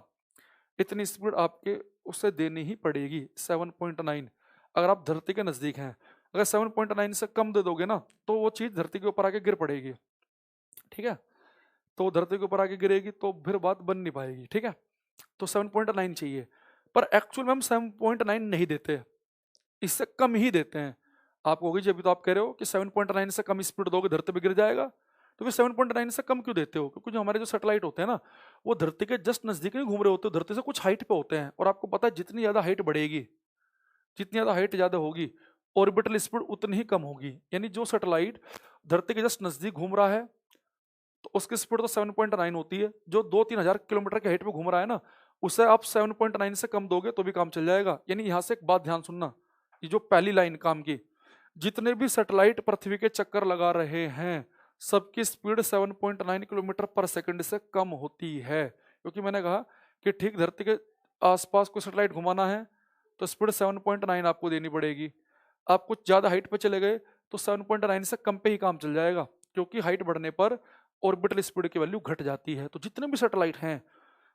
इतनी स्पीड आपके उससे देनी ही पड़ेगी 7.9। अगर आप धरती के नजदीक हैं, अगर 7.9 से कम दे दोगे ना, तो वो चीज धरती के ऊपर आके गिर पड़ेगी। ठीक है, तो धरती के ऊपर आके गिरेगी तो फिर बात बन नहीं पाएगी। ठीक है, तो 7.9 चाहिए, पर एक्चुअल में हम 7.9 नहीं देते, इससे कम ही देते हैं। आप होगी जब तो आप कह रहे हो कि 7.9 से कम स्पीड दोगे धरती पे गिर जाएगा, तो फिर 7.9 से कम क्यों देते हो? क्योंकि जो हमारे जो सैटेलाइट होते हैं ना, वो धरती के जस्ट नजदीक नहीं घूम रहे होते, धरती से कुछ हाइट पे होते हैं। और आपको पता है जितनी ज्यादा हाइट बढ़ेगी, जितनी ज्यादा हाइट ज्यादा होगी, ऑर्बिटल स्पीड उतनी ही कम होगी। यानी जो सैटेलाइट धरती के जस्ट नजदीक घूम रहा है, तो उसकी स्पीड तो 7.9 होती है। जो 2-3 हजार किलोमीटर की हाइट पे घूम रहा है ना, उसे आप 7.9 से कम दोगे तो भी काम चल जाएगा। यानी यहां से एक बात ध्यान सुनना, ये जो पहली लाइन काम की, जितने भी सैटेलाइट पृथ्वी के चक्कर लगा रहे हैं, सबकी स्पीड 7.9 किलोमीटर पर सेकंड से कम होती है। क्योंकि मैंने कहा कि ठीक धरती के आसपास कोई सैटेलाइट घुमाना है तो स्पीड 7.9 आपको देनी पड़ेगी। आप कुछ ज्यादा हाइट पे चले गए तो 7.9 से कम पे ही काम चल जाएगा, क्योंकि हाइट बढ़ने पर ऑर्बिटल स्पीड की वैल्यू घट जाती है। तो जितने भी सैटेलाइट हैं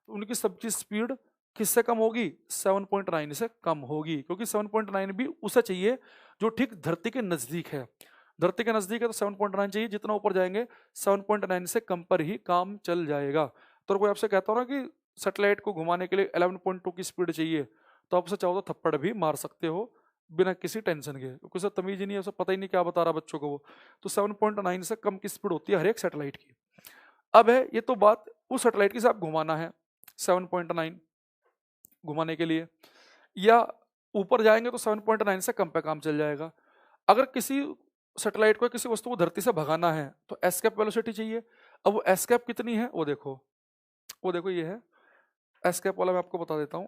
उनकी सबकी स्पीड किससे कम होगी? 7.9 से कम होगी, क्योंकि 7.9 भी उसे चाहिए जो ठीक धरती के नजदीक है। धरती के नजदीक है तो 7.9 चाहिए, जितना ऊपर जाएंगे 7.9 से कम पर ही काम चल जाएगा। तो कोई आपसे कहता हो ना कि सैटेलाइट को घुमाने के लिए 11.2 की स्पीड चाहिए, तो आप उसे चाहो तो थप्पड़ भी मार सकते हो बिना किसी टेंशन के, क्योंकि उसे तमीज ही नहीं है, उसे पता ही नहीं क्या बता रहा बच्चों को वो। तो 7.9 से कम की स्पीड होती है हर एक सैटेलाइट की। अब है ये तो बात उस सैटेलाइट की, से आप घुमाना है 7.9 घुमाने के लिए, या ऊपर जाएंगे तो 7.9 से कम पे काम चल जाएगा। अगर किसी सैटेलाइट को किसी वस्तु को धरती से भगाना है तो एस्केप वेलोसिटी चाहिए। अब वो एस्केप कितनी है वो देखो, वो देखो ये है एस्केप वाला, मैं आपको बता देता हूं।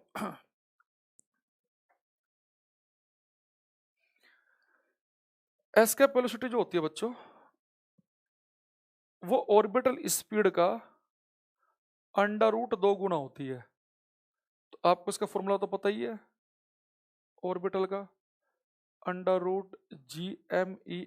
एस्केप वेलोसिटी जो होती है बच्चों, वो ऑर्बिटल स्पीड का अंडर रूट 2 गुना होती है। तो आपको इसका फॉर्मूला तो पता ही है, ऑर्बिटल का अंडर रूट GME/RE+H।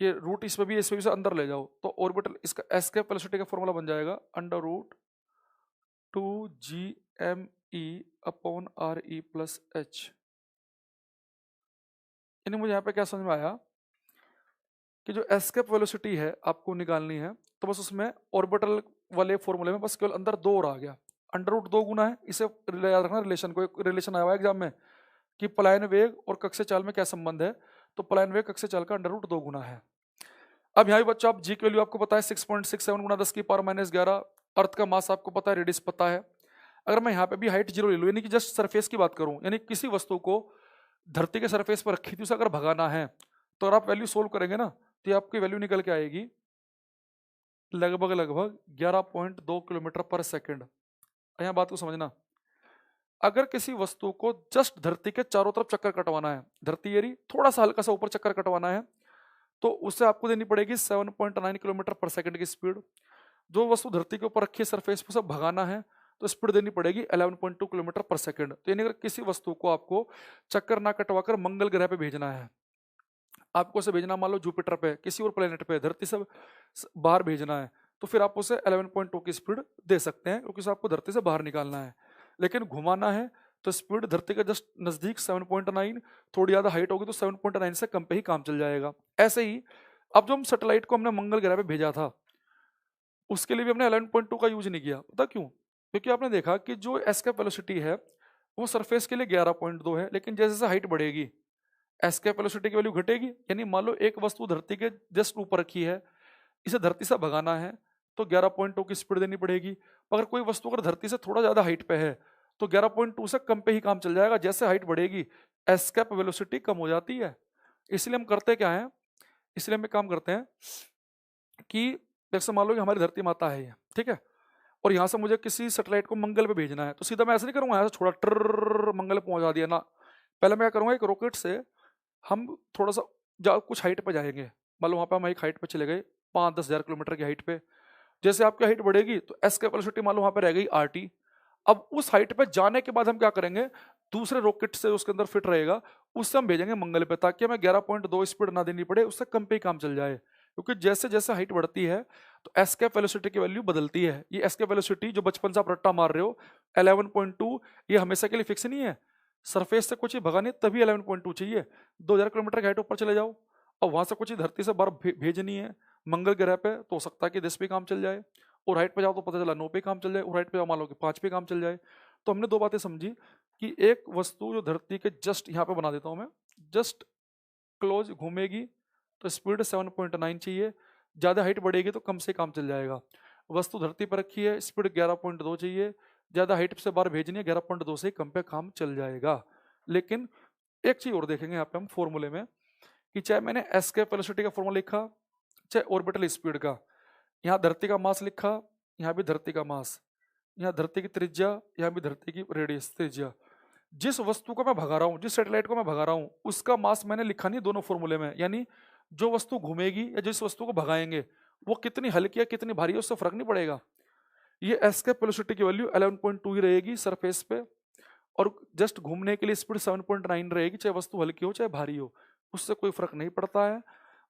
ये रूट इसमें भी से अंदर ले जाओ तो ऑर्बिटल इसका एस्केप वेलोसिटी का फॉर्मूला बन जाएगा √2gme/r/e+h। यानी मुझे यहाँ पे क्या समझ में आया कि जो एस्केप वेलोसिटी है आपको निकालनी है, तो बस उसमें ऑर्बिटल वाले फॉर्मूले में बस केवल अंदर 2 और आ गया, √2 गुना है। इसे याद रखना, रिलेशन को, एक रिलेशन आया हुआ है एग्जाम में कि पलायन वेग और कक्षीय चाल में क्या संबंध है, तो पलायन वेग कक्षीय चाल का √2 गुना है। अब यहाँ भी बच्चों आप जी की वैल्यू आपको पता है 6.67 गुना 10⁻⁻11, अर्थ का मास आपको पता है, रेडियस पता है। अगर मैं यहाँ पे भी हाइट 0 ले लूँ, यानी कि जस्ट सरफेस की बात करूँ, यानी किसी वस्तु को धरती के सरफेस पर रखी थी उसे अगर भगाना है, तो अगर आप वैल्यू सोल्व करेंगे ना तो आपकी वैल्यू निकल के आएगी लगभग 11.2 किलोमीटर पर सेकेंड। यहाँ बात को समझना, अगर किसी वस्तु को जस्ट धरती के चारों तरफ चक्कर कटवाना है, धरती एरी थोड़ा सा हल्का सा ऊपर चक्कर कटवाना है, तो उससे आपको देनी पड़ेगी 7.9 किलोमीटर पर सेकंड की स्पीड। जो वस्तु धरती के ऊपर रखी है सरफेस पर, सब भगाना है, तो स्पीड देनी पड़ेगी 11.2 किलोमीटर पर सेकंड। तो यानी अगर किसी वस्तु को आपको चक्कर ना कटवाकर मंगल ग्रह पे भेजना है, आपको उसे भेजना मान लो जुपिटर पे, किसी और प्लेनेट पे, धरती से बाहर भेजना है, तो फिर आप उसे 11.2 की स्पीड दे सकते हैं, क्योंकि आपको धरती से बाहर निकालना है। लेकिन घुमाना है तो स्पीड धरती के जस्ट नजदीक 7.9, थोड़ी ज्यादा हाइट होगी तो 7.9 से कम पे ही काम चल जाएगा। ऐसे ही अब जो हम सैटेलाइट को हमने मंगल ग्रह पे भेजा था, उसके लिए भी हमने 11.2 का यूज नहीं किया। पता क्यों? क्योंकि आपने देखा कि जो एस्केप वेलोसिटी है वो सरफेस के लिए 11.2 है, लेकिन जैसे जैसे हाइट बढ़ेगी एस्केप वेलोसिटी की वैल्यू घटेगी। यानी मान लो एक वस्तु धरती के जस्ट ऊपर रखी है, इसे धरती से भगाना है तो 11.2 की स्पीड देनी पड़ेगी। अगर कोई वस्तु अगर धरती से थोड़ा ज्यादा हाइट पे है तो 11.2 से कम पे ही काम चल जाएगा। जैसे हाइट बढ़ेगी एस्केप वेलोसिटी कम हो जाती है। इसलिए हम करते क्या है, इसलिए हम एक काम करते हैं कि जैसे मान लो कि हमारी धरती माता है ये, ठीक है, और यहाँ से मुझे किसी सैटेलाइट को मंगल पे भेजना है, तो सीधा मैं ऐसे नहीं करूंगा यहाँ से छोड़ा ट्र मंगल पे पहुंचा दिया ना। पहले मैं क्या करूंगा, एक रॉकेट से हम थोड़ा सा कुछ हाइट पे जाएंगे, मान लो वहाँ पे हम एक हाइट पे चले गए 5-10 हज़ार किलोमीटर की हाइट पे। जैसे आपकी हाइट बढ़ेगी तो एस्केप वेलोसिटी मान लो वहाँ पे रह गई RT। अब उस हाइट पे जाने के बाद हम क्या करेंगे, दूसरे रॉकेट से उसके अंदर फिट रहेगा, उससे हम भेजेंगे मंगल पे, ताकि हमें 11.2 स्पीड ना देनी पड़े, उससे कम पे ही काम चल जाए। क्योंकि जैसे जैसे हाइट बढ़ती है तो एस्केप वेलोसिटी की वैल्यू बदलती है। ये एस्केप वेलोसिटी जो बचपन से आप रट्टा मार रहे हो 11.2, ये हमेशा के लिए फिक्स नहीं है। सरफेस से कुछ ही भगानी तभी 11.2 चाहिए। 2000 किलोमीटर की हाइट ऊपर चले जाओ और वहां से कुछ ही धरती से बाहर भेजनी है मंगल ग्रह पे, तो हो सकता है कि 10 पे काम चल जाए, और हाइट पे जाओ तो पता चला 9 पे काम चल जाए, और हाइट पे जाओ मान लो कि 5 पे काम चल जाए। तो हमने दो बातें समझी कि एक वस्तु जो धरती के जस्ट यहाँ पे बना देता हूँ मैं, जस्ट क्लोज घूमेगी तो स्पीड 7.9 चाहिए, ज़्यादा हाइट बढ़ेगी तो कम से काम चल जाएगा। वस्तु धरती पर रखी है, स्पीड 11.2 चाहिए, ज़्यादा हाइट से बाहर भेजनी है, 11.2 से कम पे काम चल जाएगा। लेकिन एक चीज़ और देखेंगे यहाँ पे हम फॉर्मूले में, कि चाहे मैंने एस्केप वेलोसिटी का फॉर्मूला लिखा, चाहे ऑर्बिटल स्पीड का, यहाँ धरती का मास लिखा, यहाँ भी धरती का मास, यहाँ धरती की त्रिज्या, यहाँ भी धरती की रेडियस त्रिज्या, जिस वस्तु को मैं भगा रहा हूँ, जिस सैटेलाइट को मैं भगा रहा हूँ, उसका मास मैंने लिखा नहीं दोनों फॉर्मूले में। यानी जो वस्तु घूमेगी या जिस वस्तु को भगाएंगे वो कितनी हल्की है कितनी भारी है उससे फर्क नहीं पड़ेगा। ये एस्केप वेलोसिटी की वैल्यू 11.2 ही रहेगी सरफेस पे, और जस्ट घूमने के लिए स्पीड 7.9 रहेगी, चाहे वस्तु हल्की हो चाहे भारी हो, उससे कोई फर्क नहीं पड़ता है।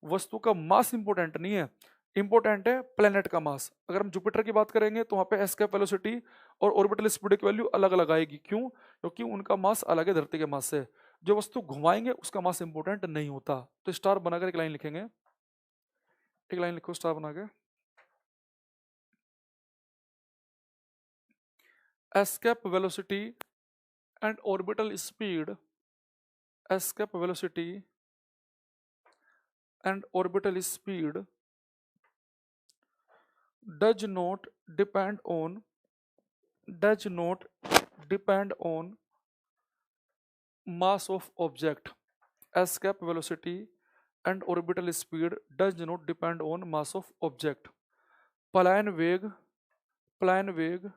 वस्तु का मास इंपॉर्टेंट नहीं है, इंपॉर्टेंट है प्लेनेट का मास। अगर हम जुपिटर की बात करेंगे तो वहाँ पे एस्केप वेलोसिटी और ऑर्बिटल स्पीड की वैल्यू अलग अलग आएगी। क्यों? क्योंकि उनका मास अलग है धरती के मास से। जो वस्तु घुमाएंगे उसका मास इंपॉर्टेंट नहीं होता। तो स्टार बनाकर एक लाइन लिखेंगे, एक लाइन लिखो स्टार बना के, escape velocity and orbital speed, escape velocity and orbital speed does not depend on mass of object. Escape velocity and orbital speed does not depend on mass of object. पलायन वेग, पलायन वेग,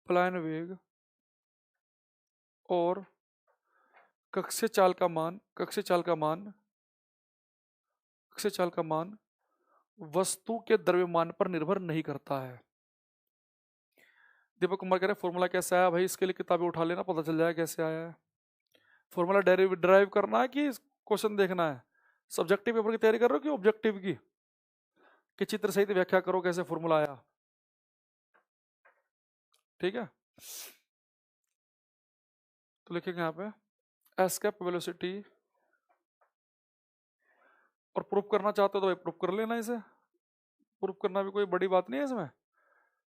पलायन वेग और कक्षीय चाल का मान, कक्षीय चाल का मान, कक्षीय चाल का मान वस्तु के द्रव्यमान पर निर्भर नहीं करता है। दीपक कुमार कह रहे फॉर्मूला कैसे आया भाई, इसके लिए किताबें उठा लेना, पता चल जाएगा कैसे आया है। फॉर्मूला ड्राइव करना है कि क्वेश्चन देखना है? सब्जेक्टिव पेपर की तैयारी कर रहे हो कि ऑब्जेक्टिव की? कि चित्र सहित व्याख्या करो कैसे फॉर्मूला आया, ठीक है। तो लिखेंगे यहाँ पे एस्केप वेलोसिटी, और प्रूफ करना चाहते हो तो भाई प्रूफ कर लेना इसे। प्रूफ करना भी कोई बड़ी बात नहीं है इसमें।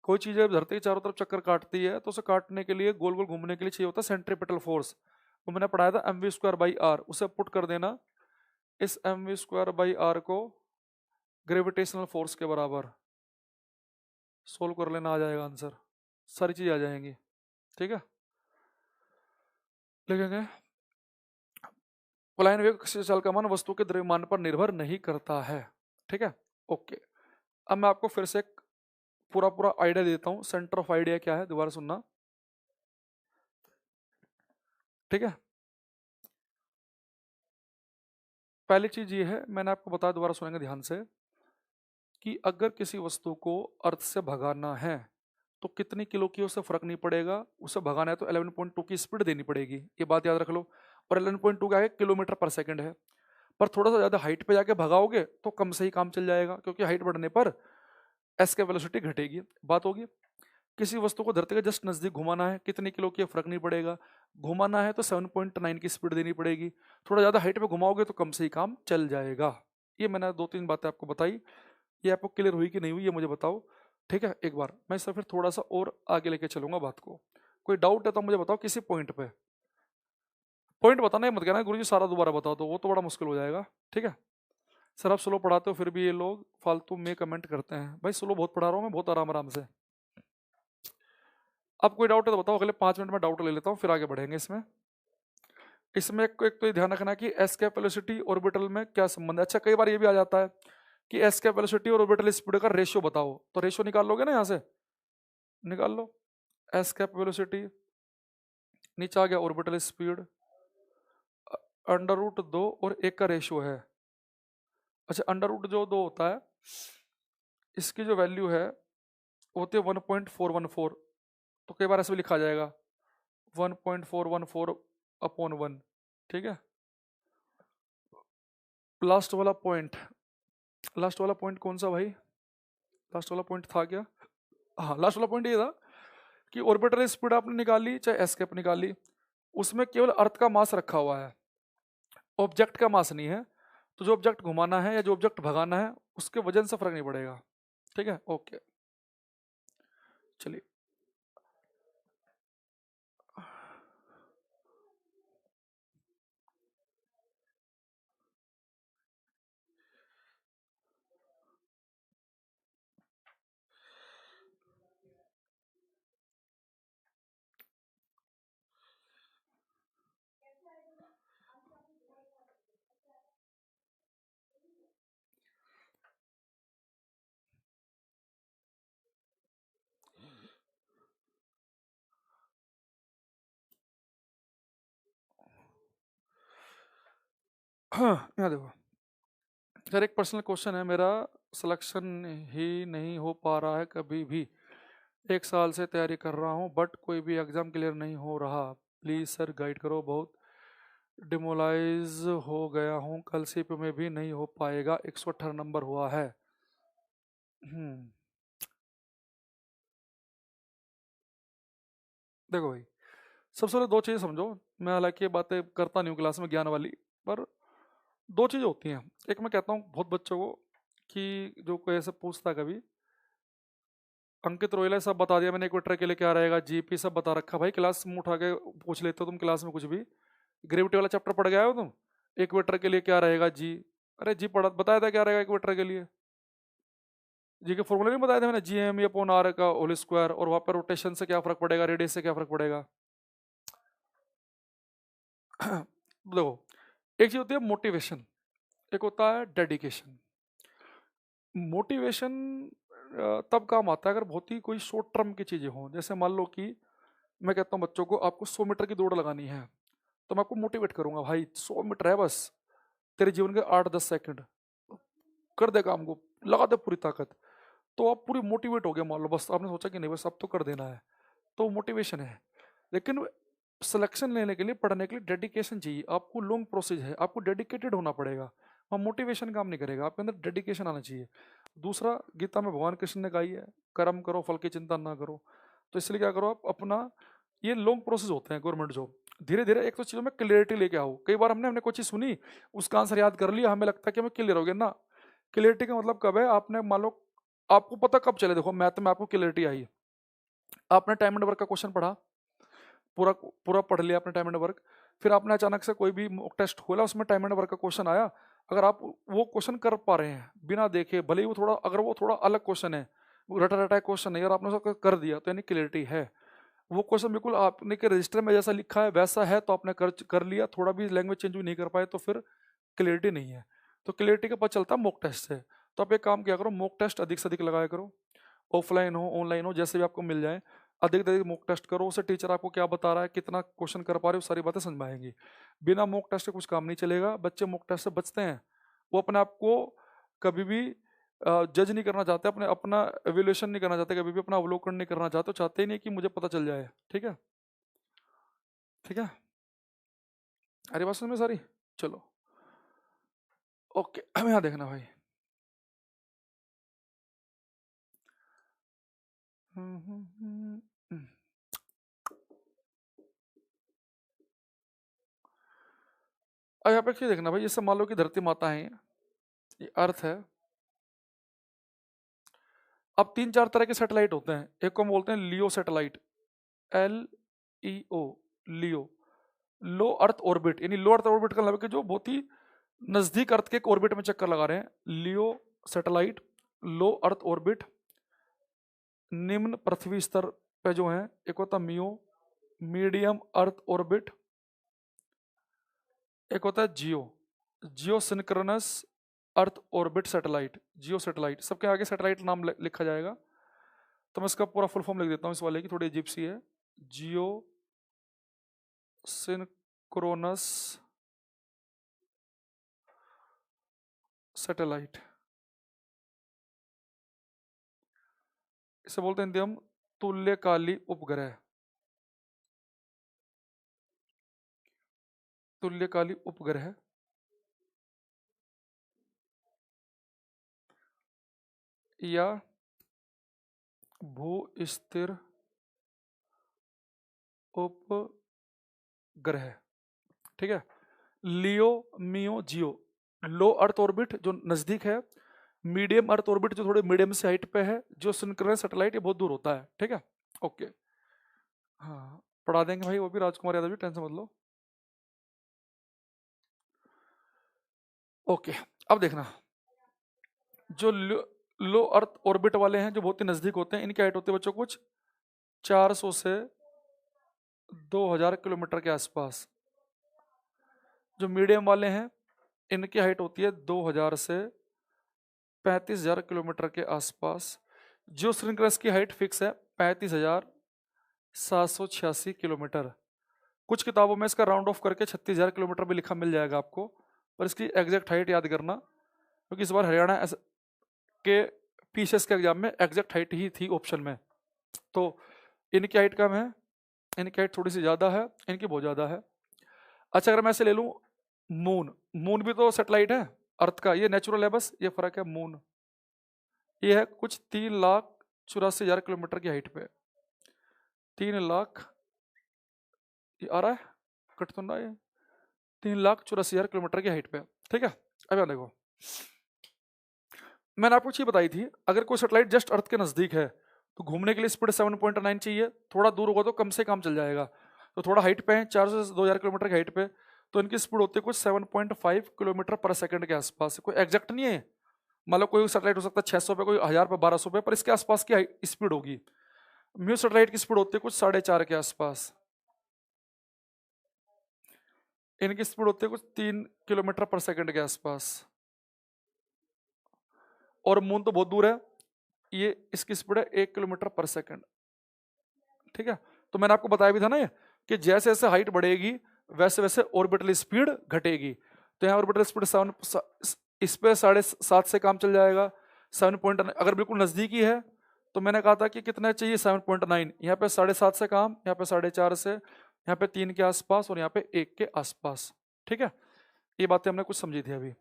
कोई चीज जब धरती के चारों तरफ चक्कर काटती है तो उसे काटने के लिए, गोल गोल घूमने के लिए चाहिए होता है सेंट्रीपिटल फोर्स। वो मैंने पढ़ाया था mv²/r, उसे पुट कर देना इस mv²/r को ग्रेविटेशनल फोर्स के बराबर, सोल्व कर लेना, आ जाएगा आंसर, सारी चीजें आ जाएंगी, ठीक है। लिखेंगे पलायन वेग चालकमान वस्तु के द्रव्यमान पर निर्भर नहीं करता है, ठीक है। ओके, अब मैं आपको फिर से एक पूरा पूरा आइडिया देता हूं। सेंटर ऑफ आइडिया क्या है, दोबारा सुनना, ठीक है। पहली चीज ये है, मैंने आपको बताया, दोबारा सुनेंगे ध्यान से, कि अगर किसी वस्तु को अर्थ से भगाना है तो कितनी किलो की उसे फर्क नहीं पड़ेगा, उसे भगाना है तो 11.2 की स्पीड देनी पड़ेगी, ये बात याद रख लो। और 11.2 क्या है, किलोमीटर पर सेकंड है। पर थोड़ा सा ज्यादा हाइट पे जाके भगाओगे तो कम से ही काम चल जाएगा, क्योंकि हाइट बढ़ने पर एस के वेलोसिटी घटेगी। बात होगी, किसी वस्तु को धरती के जस्ट नजदीक घुमाना है, कितने किलो की फर्क नहीं पड़ेगा, घुमाना है तो 7.9 की स्पीड देनी पड़ेगी। थोड़ा ज्यादा हाइट पे घुमाओगे तो कम से ही काम चल जाएगा। ये मैंने 2-3 बातें आपको बताई, ये आपको क्लियर हुई कि नहीं हुई ये मुझे बताओ, ठीक है। एक बार मैं इससे फिर थोड़ा सा और आगे लेके चलूंगा बात को। कोई डाउट है तो मुझे बताओ किसी पॉइंट पे, पॉइंट बताना ही मत कहना गुरुजी सारा दोबारा बताओ, तो वो तो बड़ा मुश्किल हो जाएगा, ठीक है। सर आप स्लो पढ़ाते हो फिर भी ये लोग फालतू में कमेंट करते हैं। भाई स्लो बहुत पढ़ा रहा हूँ मैं, बहुत आराम आराम से। अब कोई डाउट है तो बताओ, अगले 5 मिनट में डाउट ले लेता हूँ, फिर आगे बढ़ेंगे इसमें। इसमें एक तो ये ध्यान रखना कि एस्केप वेलोसिटी ऑर्बिटल में क्या संबंध है। अच्छा, कई बार ये भी आ जाता है कि एस्केप वेलोसिटी और ऑर्बिटल स्पीड का रेशियो बताओ, तो रेशियो निकाल लोगे ना, यहाँ से निकाल लो। एस्केप वेलोसिटी नीचे आ गया, ऑर्बिटल स्पीड √2 और 1 का रेशियो है। अच्छा, √2 होता है, इसकी जो वैल्यू है वो होती है 1.414, तो कई बार ऐसे भी लिखा जाएगा 1.414/1, ठीक है। लास्ट वाला पॉइंट, लास्ट वाला पॉइंट कौन सा भाई, लास्ट वाला पॉइंट था क्या, हाँ लास्ट वाला पॉइंट ये था कि ऑर्बिटल स्पीड आपने निकाली चाहे एस्केप निकाली, उसमें केवल अर्थ का मास रखा हुआ है, ऑब्जेक्ट का मास नहीं है। तो जो ऑब्जेक्ट घुमाना है या जो ऑब्जेक्ट भगाना है उसके वजन से फर्क नहीं पड़ेगा, ठीक है। ओके चलिए, यहाँ देखो सर, एक पर्सनल क्वेश्चन है मेरा, सिलेक्शन ही नहीं हो पा रहा है कभी भी, 1 साल से तैयारी कर रहा हूँ बट कोई भी एग्जाम क्लियर नहीं हो रहा, प्लीज सर गाइड करो, बहुत डिमोलाइज हो गया हूँ, कल सीप में भी नहीं हो पाएगा, 118 नंबर हुआ है। हम्म देखो भाई, सबसे पहले 2 चीज़ें समझो। मैं हालांकि ये बातें करता नहीं हूँ क्लास में ज्ञान वाली, पर 2 चीज़ें होती हैं। एक मैं कहता हूँ बहुत बच्चों को कि जो कोई ऐसे पूछता है कभी, अंकित रोयला सब बता दिया मैंने इक्वेटर के लिए क्या रहेगा, जीपी सब बता रखा, भाई क्लास में उठा के पूछ लेते हो तुम क्लास में कुछ भी, ग्रेविटी वाला चैप्टर पढ़ गए हो तुम, इक्वेटर के लिए क्या रहेगा जी, अरे जी पढ़ा, बताया था क्या रहेगा इक्वेटर के लिए, जी के फॉर्मूले नहीं बताया थे मैंने, GME/R का होल स्क्वायर, और वहाँ पर रोटेशन से क्या फर्क पड़ेगा, रेडियस से क्या फर्क पड़ेगा। देखो, एक चीज होती है मोटिवेशन, एक होता है डेडिकेशन। मोटिवेशन तब काम आता है अगर बहुत ही कोई शॉर्ट टर्म की चीजें हों, जैसे मान लो कि मैं कहता हूँ बच्चों को आपको 100 मीटर की दौड़ लगानी है, तो मैं आपको मोटिवेट करूंगा, भाई 100 मीटर है बस, तेरे जीवन के 8-10 सेकंड, कर दे काम को, लगा दे पूरी ताकत, तो आप पूरी मोटिवेट हो गया, मान लो बस आपने सोचा कि नहीं बस अब तो कर देना है, तो मोटिवेशन है। लेकिन सिलेक्शन लेने के लिए, पढ़ने के लिए डेडिकेशन चाहिए, आपको लॉन्ग प्रोसेस है, आपको डेडिकेटेड होना पड़ेगा। वहाँ मोटिवेशन काम नहीं करेगा, आपके अंदर डेडिकेशन आना चाहिए। दूसरा, गीता में भगवान कृष्ण ने कही है कर्म करो फल की चिंता ना करो। तो इसलिए क्या करो, आप अपना, ये लॉन्ग प्रोसेस होते हैं गवर्नमेंट जॉब, धीरे धीरे एक तो चीज़ों में क्लियरिटी लेके आओ। कई बार हमने कोई चीज़ सुनी, उसका आंसर याद कर लिया, हमें लगता है कि हमें क्लियर हो गया ना। क्लियरिटी का मतलब कब है, आपने मान लो, आपको पता कब चले, देखो मैथ में आपको क्लियरिटी आई, आपने टाइम एंड वर्क का क्वेश्चन पढ़ा, पूरा पूरा पढ़ लिया आपने टाइम एंड वर्क, फिर आपने अचानक से कोई भी मॉक टेस्ट खोला, उसमें टाइम एंड वर्क का क्वेश्चन आया, अगर आप वो क्वेश्चन कर पा रहे हैं बिना देखे, भले ही वो थोड़ा, अगर वो थोड़ा अलग क्वेश्चन है, वो रटा रटा क्वेश्चन नहीं, और आपने उसको कर दिया, तो यानी क्लियरिटी है। वो क्वेश्चन बिल्कुल आपने के रजिस्टर में जैसा लिखा है वैसा है, तो आपने कर लिया, थोड़ा भी लैंग्वेज चेंज भी नहीं कर पाए, तो फिर क्लियरिटी नहीं है। तो क्लियरिटी का पता चलता है मॉक टेस्ट से। तो आप एक काम किया करो, मॉक टेस्ट अधिक से अधिक लगाया करो, ऑफलाइन हो ऑनलाइन हो जैसे भी आपको मिल जाए, अधिक से अधिक मॉक टेस्ट करो। उसे टीचर आपको क्या बता रहा है, कितना क्वेश्चन कर पा रहे हो, सारी बातें समझाएंगी। बिना मॉक टेस्ट के कुछ काम नहीं चलेगा। बच्चे मॉक टेस्ट से बचते हैं, वो अपने आप को कभी भी जज नहीं करना चाहते, अपने अपना एवेल्यूशन नहीं करना चाहते, कभी भी अपना अवलोकन नहीं करना चाहते, चाहते ही नहीं कि मुझे पता चल जाए। ठीक है, ठीक है, अरे बात समझ में सारी, चलो ओके। अब यहाँ देखना भाई, अब यहाँ पे क्या देखना भाई, जैसे मान लो कि धरती माता है, ये अर्थ है। अब 3-4 तरह के सैटेलाइट होते हैं, एक को हम बोलते हैं लियो सैटेलाइट, LEO, लियो, लो अर्थ ऑर्बिट, यानी लो अर्थ ऑर्बिट का मतलब कि जो बहुत ही नजदीक अर्थ के एक ऑर्बिट में चक्कर लगा रहे हैं, लियो सैटेलाइट, लो अर्थ ऑर्बिट। निम्न पृथ्वी स्तर पे जो है, एक होता मियो, मीडियम अर्थ ऑर्बिट, एक होता है जियो, जियो सिंक्रोनस अर्थ ऑर्बिट सैटेलाइट, जियो सैटेलाइट। सबके आगे सैटेलाइट नाम लिखा जाएगा, तो मैं इसका पूरा फुल फॉर्म लिख देता हूँ, इस वाले की थोड़ी अजीब सी है, जियो सिंक्रोनस सैटेलाइट। इसे बोलते हैं हिंदी हम तुल्यकाली उपग्रह, तुल्यकाली उपग्रह या भू स्थिर उपग्रह। ठीक है, लियो, मियो, जियो, लो अर्थ ऑर्बिट जो नजदीक है, मीडियम अर्थ ऑर्बिट जो थोड़े मीडियम से हाइट पे है, जो सिंक्रोनस सैटेलाइट ये बहुत दूर होता है। ठीक है, ओके, हाँ पढ़ा देंगे भाई, वो भी राजकुमार यादव भी, टेंशन मत लो। ओके, अब देखना, जो लो अर्थ ऑर्बिट वाले हैं, जो बहुत ही नजदीक होते हैं, इनकी हाइट होती है बच्चों कुछ 400 से 2000 किलोमीटर के आसपास। जो मीडियम वाले हैं, इनकी हाइट होती है 2000 से 35,000 किलोमीटर के आसपास। जो सिंक्रोनस की हाइट फिक्स है 35,786 किलोमीटर। कुछ किताबों में इसका राउंड ऑफ करके 36,000 किलोमीटर भी लिखा मिल जाएगा आपको, पर इसकी एग्जैक्ट हाइट याद करना, क्योंकि इस बार हरियाणा के पीसीएस के एग्जाम में एग्जैक्ट हाइट ही थी ऑप्शन में। तो इनकी हाइट कम है, इनकी हाइट थोड़ी सी ज़्यादा है, इनकी बहुत ज़्यादा है। अच्छा, अगर मैं ऐसे ले लूँ, मून, मून भी तो सैटेलाइट है अर्थ का, ये नेचुरल है, बस ये फर्क है। मून ये है कुछ 3,84,000 किलोमीटर की हाइट पे, 3 लाख, ये आ रहा है कट तो ना, ये 3,84,000 किलोमीटर की हाइट पे। ठीक है, अब यहाँ देखो, मैंने आपको चीज बताई थी, अगर कोई सैटेलाइट जस्ट अर्थ के नजदीक है तो घूमने के लिए स्पीड 7.9 चाहिए, थोड़ा दूर होगा तो कम से कम चल जाएगा। तो थोड़ा हाइट पे है, 400 से 2,000 किलोमीटर की हाइट पे, तो इनकी स्पीड होती है कुछ 7.5 किलोमीटर पर सेकंड के आसपास। कोई एग्जैक्ट नहीं है, मतलब कोई सैटेलाइट हो सकता है 600 पे, कोई 1000 पे, 1200 पे, पर इसके आसपास की स्पीड होगी। म्यू सैटेलाइट की स्पीड होती है कुछ 4.5 के आसपास, इनकी स्पीड होती है कुछ 3 किलोमीटर पर सेकंड के आसपास। और मून तो बहुत दूर है, ये इसकी स्पीड है 1 किलोमीटर पर सेकंड। ठीक है, तो मैंने आपको बताया भी था ना ये, कि जैसे जैसे हाइट बढ़ेगी वैसे वैसे ऑर्बिटल स्पीड घटेगी। तो यहाँ ऑर्बिटल स्पीड 7, इस पे 7.5 से काम चल जाएगा। 7. अगर बिल्कुल नजदीकी है तो मैंने कहा था कि कितना चाहिए 7.9, यहाँ पे 7.5 से काम, यहाँ पे 4.5 से, यहाँ पे 3 के आसपास, और यहाँ पे 1 के आसपास। ठीक है, ये बातें हमने कुछ समझी थी अभी।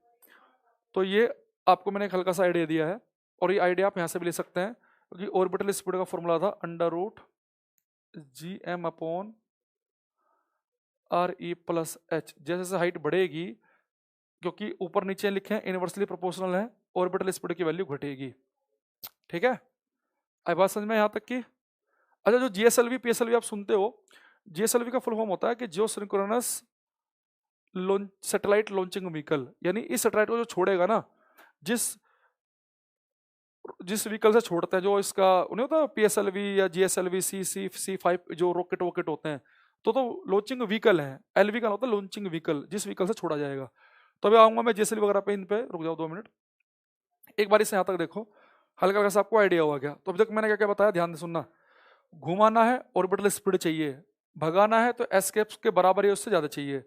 तो ये आपको मैंने एक हल्का सा आइडिया दिया है, और ये आइडिया आप यहाँ से भी ले सकते हैं, क्योंकि ऑर्बिटल स्पीड का फॉर्मूला था √gm/r/e+h। जैसे जैसे हाइट बढ़ेगी, क्योंकि ऊपर नीचे लिखे हैं इनवर्सली प्रोपोर्शनल है, ऑर्बिटल स्पीड की वैल्यू घटेगी। ठीक है, आई बात समझ में यहाँ तक की? अच्छा, जो जीएसएलवी पीएसएलवी आप सुनते हो, जीएसएलवी का फुल फॉर्म होता है कि जियो सिंक्रोनस सैटेलाइट लॉन्चिंग व्हीकल, यानी इस सैटेलाइट को जो छोड़ेगा ना, जिस जिस व्हीकल से छोड़ते हैं, जो इसका उन्हें होता है पीएसएलवी या जीएसएलवी C5 जो रॉकेट वॉकेट होते हैं, तो लॉन्चिंग व्हीकल है, एलवी का होता है लॉन्चिंग व्हीकल, जिस व्हीकल से छोड़ा जाएगा। तो अभी आऊंगा मैं जीएसएलवी वगैरह पे, इन पे रुक जाओ 2 मिनट। एक बार इसे यहाँ तक देखो, हल्का हल्का सा आपको आइडिया हो गया। तो अभी तक मैंने क्या क्या बताया, ध्यान से सुनना। घुमाना है ऑर्बिटल स्पीड चाहिए, भगाना है तो एस्केप्स के बराबर या उससे ज्यादा चाहिए,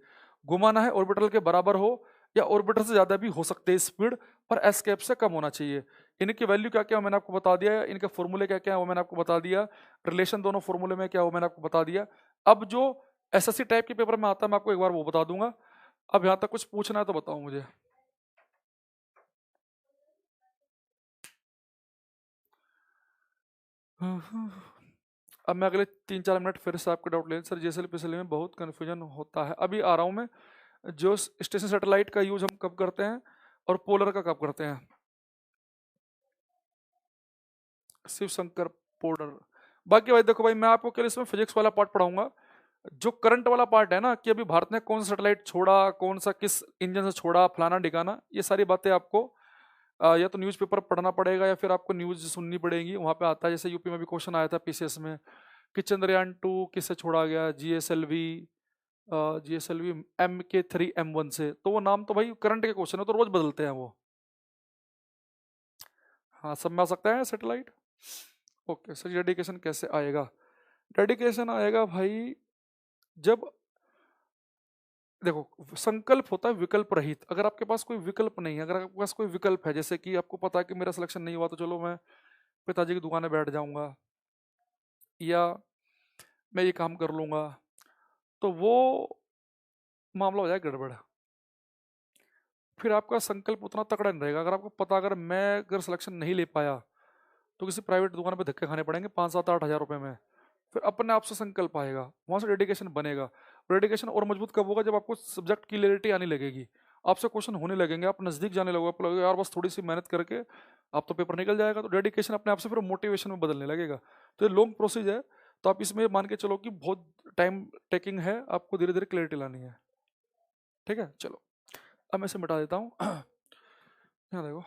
घुमाना है ऑर्बिटल के बराबर हो या ऑर्बिटल से ज्यादा भी हो सकते हैं स्पीड, पर एस्केप से कम होना चाहिए। इनकी वैल्यू क्या क्या मैंने आपको बता दिया है, इनके फॉर्मूले क्या क्या है वो मैंने आपको बता दिया, रिलेशन दोनों फॉर्मूले में क्या वो मैंने आपको बता दिया। अब जो एसएससी टाइप के पेपर में आता है मैं आपको एक बार वो बता दूंगा। अब यहाँ तक कुछ पूछना है तो बताओ मुझे। अब मैं अगले 3-4 मिनट फिर से आपके डाउट ले, सर जेएसएलवी पीएसएलवी में बहुत कन्फ्यूजन होता है। अभी आ रहा हूँ मैं। जो स्टेशन सैटेलाइट का यूज हम कब करते हैं और पोलर का कब करते हैं? शिव शंकर पोलर। बाकी भाई देखो भाई, मैं आपको केवल इसमें फिजिक्स वाला पार्ट पढ़ाऊंगा। जो करंट वाला पार्ट है ना, कि अभी भारत ने कौन सा सैटेलाइट छोड़ा, कौन सा किस इंजन से छोड़ा, फलाना ढिकाना, ये सारी बातें आपको या तो न्यूज़पेपर पढ़ना पड़ेगा या फिर आपको न्यूज़ सुननी पड़ेगी। वहाँ पे आता है, जैसे यूपी में भी क्वेश्चन आया था पीसीएस में कि चंद्रयान 2 किससे छोड़ा गया, जीएसएलवी MK3M1 से। तो वो नाम तो भाई करंट के क्वेश्चन है, तो रोज बदलते हैं वो। हाँ, सब में आ सकता है सैटेलाइट। ओके सर, डेडिकेशन कैसे आएगा? डेडिकेशन आएगा भाई जब, देखो संकल्प होता है विकल्प रहित। अगर आपके पास कोई विकल्प नहीं है, अगर आपके पास कोई विकल्प है, जैसे कि आपको पता है कि मेरा सिलेक्शन नहीं हुआ तो चलो मैं पिताजी की दुकान में बैठ जाऊंगा, या मैं ये काम कर लूंगा, तो वो मामला हो जाएगा गड़बड़। फिर आपका संकल्प उतना तकड़ा नहीं रहेगा। अगर आपको पता, अगर सिलेक्शन नहीं ले पाया तो किसी प्राइवेट दुकान पे धक्के खाने पड़ेंगे 5-7-8 हज़ार रुपए में। फिर अपने आप से संकल्प आएगा, वहां से डेडिकेशन बनेगा। डेडिकेशन और मजबूत कब होगा? जब आपको सब्जेक्ट की क्लियरिटी आने लगेगी, आपसे क्वेश्चन होने लगेंगे, आप नजदीक जाने लगोगे, आपको लगेगा यार बस थोड़ी सी मेहनत करके आप तो पेपर निकल जाएगा। तो डेडिकेशन अपने आप से फिर मोटिवेशन में बदलने लगेगा। तो ये लॉन्ग प्रोसेस है, तो आप इसमें मान के चलो कि बहुत टाइम टेकिंग है, आपको धीरे धीरे क्लियरिटी लानी है। ठीक है, चलो अब मैं इसे मिटा देता हूँ। यहाँ देखो,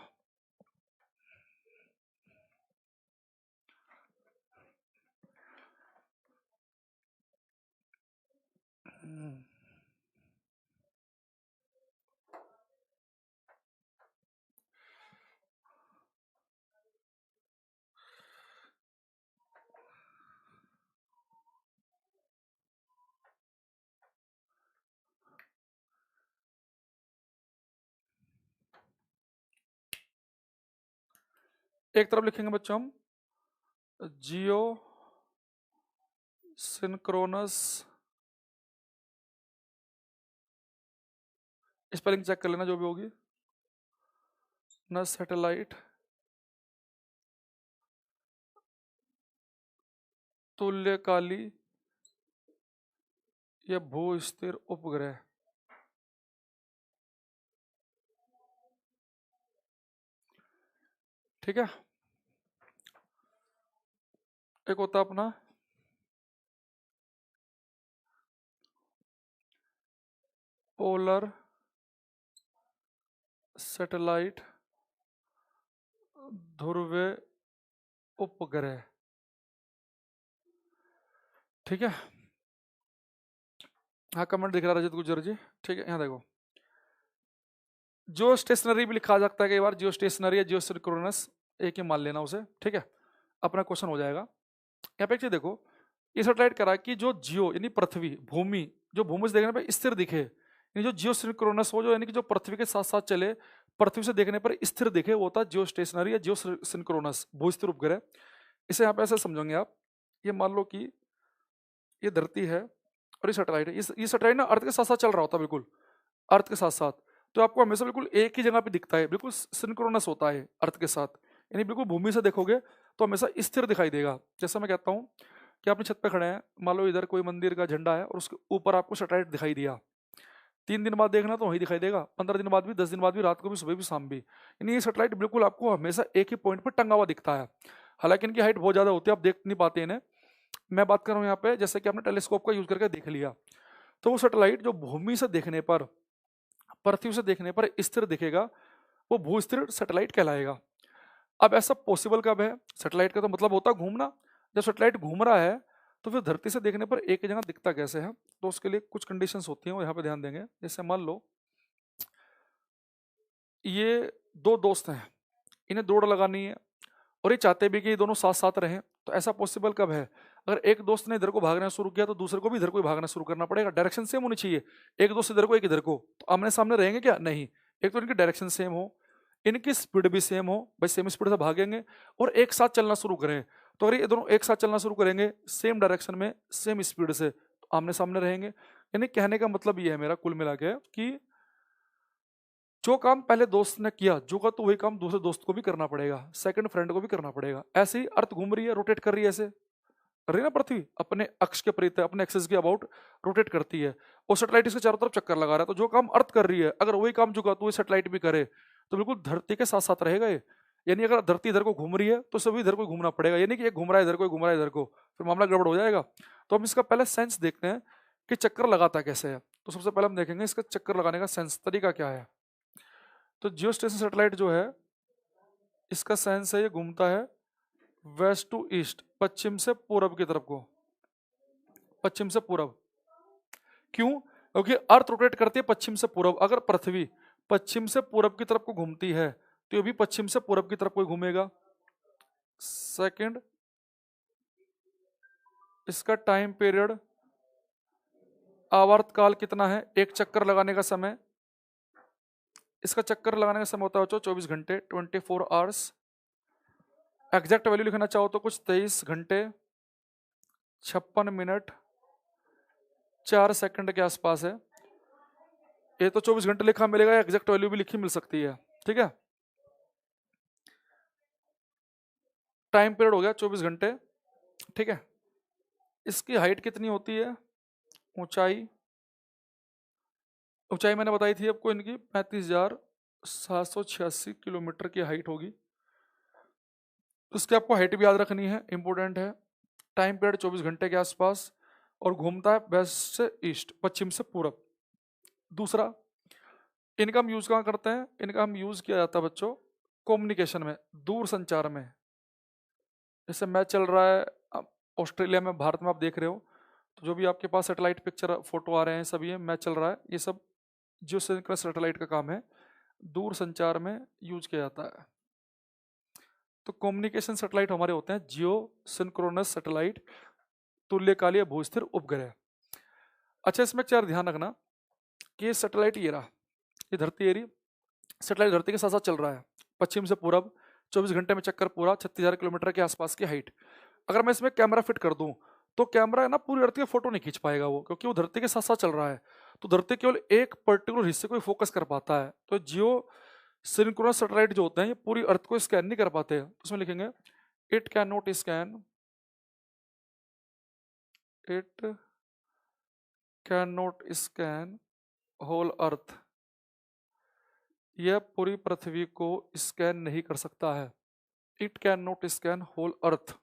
एक तरफ लिखेंगे बच्चों हम जियो सिंक्रोनस, स्पेलिंग चेक कर लेना जो भी होगी, न सैटेलाइट तुल्यकाली या भू स्थिर उपग्रह। ठीक है, एक होता अपना पोलर सैटेलाइट ध्रुवीय उपग्रह। ठीक है, हाँ कमेंट दिख रहा है रजत गुजर जी। ठीक है, यहाँ देखो, जो स्टेशनरी भी लिखा जा सकता है कई बार, जियो स्टेशनरी या जियो सिंक्रोनस, एक ही मान लेना उसे। ठीक है, अपना क्वेश्चन हो जाएगा। यहाँ पे एक चीज देखो, ये सैटेलाइट करा कि जो जियो यानी पृथ्वी भूमि, जो भूमि से देखने पर स्थिर दिखे, यानी जो जियो सिंक्रोनस हो, जो यानी कि जो पृथ्वी के साथ साथ चले, पृथ्वी से देखने पर स्थिर दिखे, वो होता है जियो स्टेशनरी या जियो सिंक्रोनस भू स्थिर उपग्रह। इसे यहाँ पे ऐसे समझोगे आप, ये मान लो कि ये धरती है और ये सैटेलाइट है, ये सैटेलाइट ना अर्थ के साथ साथ चल रहा होता है, बिल्कुल अर्थ के साथ साथ। तो आपको हमेशा बिल्कुल एक ही जगह पे दिखता है, बिल्कुल सिंक्रोनस होता है अर्थ के साथ, यानी बिल्कुल भूमि से देखोगे तो हमेशा स्थिर दिखाई देगा। जैसा मैं कहता हूँ कि आपने छत पे खड़े हैं, मान लो इधर कोई मंदिर का झंडा है और उसके ऊपर आपको सैटेलाइट दिखाई दिया, 3 दिन बाद देखना तो वही दिखाई देगा, 15 दिन बाद भी, 10 दिन बाद भी, रात को भी, सुबह भी, शाम भी, यानी ये सैटेलाइट बिल्कुल आपको हमेशा एक ही पॉइंट पर टंगा हुआ दिखता है। हालांकि इनकी हाइट बहुत ज्यादा होती है, आप देख नहीं पाते इन्हें। मैं बात कर रहा हूँ यहाँ पे जैसे कि आपने टेलीस्कोप का यूज करके देख लिया, तो वो सैटेलाइट जो भूमि से देखने पर, पृथ्वी से देखने पर स्थिर दिखेगा, वो भूस्थिर सैटेलाइट कहलाएगा। अब ऐसा पॉसिबल कब है? सैटेलाइट का तो मतलब होता है घूमना। जब सैटेलाइट घूम रहा है तो फिर धरती से देखने पर एक ही जगह दिखता कैसे है? तो उसके लिए कुछ कंडीशंस होती हैं, वो यहाँ पे ध्यान देंगे। जैसे मान लो ये दो दोस्त हैं, इन्हें दौड़ लगानी है और ये चाहते भी कि ये दोनों साथ साथ रहें, तो ऐसा पॉसिबल कब है? अगर एक दोस्त ने इधर को भागना शुरू किया तो दूसरे को भी इधर को ही भागना शुरू करना पड़ेगा, डायरेक्शन सेम होनी चाहिए। एक दोस्त इधर को, एक इधर को, तो आमने सामने रहेंगे क्या? नहीं। एक तो इनकी डायरेक्शन सेम हो, इनकी स्पीड भी सेम हो, भाई सेम स्पीड से भागेंगे और एक साथ चलना शुरू करें। तो अगर ये दोनों एक साथ चलना शुरू करेंगे सेम डायरेक्शन में, सेम स्पीड से, तो आमने सामने रहेंगे। यानी कहने का मतलब ये है मेरा कुल मिला के कि जो काम पहले दोस्त ने किया जो का, तो वही काम दूसरे दोस्त को भी करना पड़ेगा, सेकंड फ्रेंड को भी करना पड़ेगा। ऐसे ही अर्थ घूम रही है, रोटेट कर रही है, ऐसे कर रही है ना पृथ्वी, अपने अक्ष के परित, अपने एक्सिस के अबाउट रोटेट करती है और सैटेलाइट इसके चारों तरफ चक्कर लगा रहा है। तो जो काम अर्थ कर रही है अगर वही काम जो का, तो वही सैटेलाइट भी करे, तो बिल्कुल धरती के साथ साथ रहेगा ये। यानी अगर धरती इधर को घूम रही है तो सभी इधर को घूमना पड़ेगा, यानी कि एक घूम रहा है इधर को, घूम रहा है इधर को, फिर मामला गड़बड़ हो जाएगा। तो हम इसका पहले सेंस देखते हैं कि चक्कर लगाता कैसे है। तो सबसे पहले हम देखेंगे इसका चक्कर लगाने का सेंस, तरीका क्या है। तो जियो स्टेशन सैटेलाइट जो है, इसका सेंस है ये घूमता है वेस्ट टू ईस्ट, पश्चिम से पूरब की तरफ को, पश्चिम से पूरब। क्यों? क्योंकि अर्थ रोटेट करती है पश्चिम से पूरब। अगर पृथ्वी पश्चिम से पूरब की तरफ को घूमती है तो ये भी पश्चिम से पूरब की तरफ को घूमेगा। सेकंड, इसका टाइम पीरियड, आवर्तकाल कितना है, एक चक्कर लगाने का समय। इसका चक्कर लगाने का समय होता है 24 घंटे, 24 आवर्स। एग्जैक्ट वैल्यू लिखना चाहो तो कुछ 23 घंटे 56 मिनट 4 सेकंड के आसपास है। ये तो 24 घंटे लिखा मिलेगा, एग्जैक्ट वैल्यू भी लिखी मिल सकती है, ठीक है। टाइम पीरियड हो गया 24 घंटे, ठीक है। इसकी हाइट कितनी होती है? ऊंचाई, ऊंचाई मैंने बताई थी आपको, इनकी 35,786 किलोमीटर की हाइट होगी। उसकी आपको हाइट भी याद रखनी है, इंपॉर्टेंट है। टाइम पीरियड 24 घंटे के आसपास और घूमता है वेस्ट से ईस्ट, पश्चिम से पूरब। दूसरा, इनका हम यूज कहाँ करते हैं? इनका हम यूज किया जाता है बच्चों कम्युनिकेशन में, दूर संचार में। जैसे मैच चल रहा है ऑस्ट्रेलिया में, भारत में आप देख रहे हो, तो जो भी आपके पास सैटेलाइट पिक्चर फोटो आ रहे हैं सभी, मैच चल रहा है, ये सब जियो सिंक्रोनस सैटेलाइट का काम है, दूर संचार में यूज किया जाता है। तो कम्युनिकेशन सैटेलाइट हमारे होते हैं जियो सिंक्रोनस सैटेलाइट, तुल्यकालीय भूस्थिर उपग्रह। अच्छा, इसमें क्या ध्यान रखना कि ये सैटेलाइट ये रहा, ये धरती एरी, सैटेलाइट धरती के साथ साथ चल रहा है पश्चिम से पूरब, 24 घंटे में चक्कर पूरा, 36,000 किलोमीटर के आसपास की हाइट। अगर मैं इसमें कैमरा फिट कर दूं तो कैमरा है ना पूरी धरती का फोटो नहीं खींच पाएगा वो, क्योंकि वो धरती के साथ साथ चल रहा है। तो धरती केवल एक पर्टिकुलर हिस्से को ही फोकस कर पाता है। तो जियो सिंक्रोनस सैटेलाइट जो होते हैं ये पूरी अर्थ को स्कैन नहीं कर पाते। उसमें लिखेंगे it can not scan, it can not scan whole earth, यह पूरी पृथ्वी को स्कैन नहीं कर सकता है। It can not scan whole earth,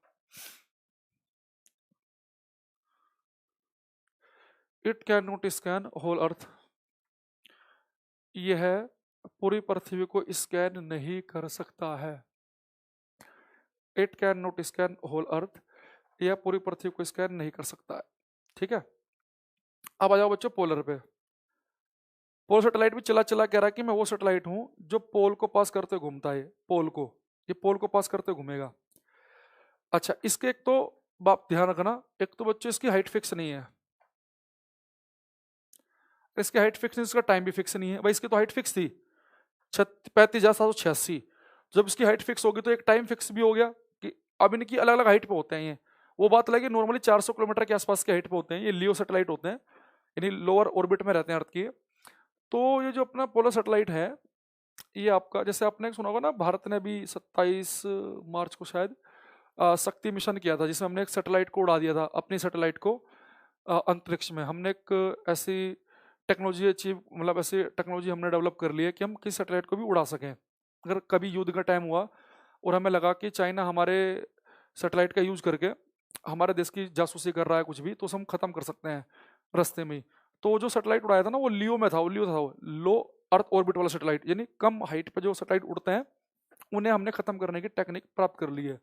it can not scan whole earth, यह पूरी पृथ्वी को स्कैन नहीं कर सकता है। It can not scan whole earth, यह पूरी पृथ्वी को स्कैन नहीं कर सकता है, ठीक है। अब आ जाओ बच्चों पोलर पे। पोल सैटेलाइट भी चला चला कह रहा है कि मैं वो सैटेलाइट हूं जो पोल को पास करते घूमता है, पोल को, ये पोल को पास करते घूमेगा। अच्छा, इसके एक तो बात ध्यान रखना, एक तो बच्चों इसकी हाइट फिक्स नहीं है, इसकी हाइट फिक्स नहीं, इसका टाइम भी फिक्स नहीं है। भाई इसकी तो हाइट फिक्स थी 35,786, जब इसकी हाइट फिक्स होगी तो एक टाइम फिक्स भी हो गया कि अब इनकी अलग अलग हाइट पे होते हैं ये। वो बात लगी नॉर्मली 400 किलोमीटर के आसपास के हाइट पे होते हैं, ये लियो सैटेलाइट होते हैं, यानी लोअर ऑर्बिट में रहते हैं अर्थ की। तो ये जो अपना पोलर सैटेलाइट है, ये आपका जैसे आपने सुना होगा ना, भारत ने भी 27 मार्च को शायद शक्ति मिशन किया था, जिसमें हमने एक सैटेलाइट को उड़ा दिया था, अपनी सैटेलाइट को अंतरिक्ष में। हमने एक ऐसी टेक्नोलॉजी अचीव, मतलब ऐसी टेक्नोलॉजी हमने डेवलप कर ली है कि हम किसी सैटेलाइट को भी उड़ा सकें। अगर कभी युद्ध का टाइम हुआ और हमें लगा कि चाइना हमारे सैटेलाइट का यूज करके हमारे देश की जासूसी कर रहा है कुछ भी, तो उसे हम खत्म कर सकते हैं रास्ते में ही। तो जो सैटेलाइट उड़ाया था ना, वो लियो में था, वो लो अर्थ ऑर्बिट वाला सैटेलाइट, यानी कम हाइट पर जो सैटेलाइट उड़ते हैं उन्हें हमने खत्म करने की टेक्निक प्राप्त कर ली है।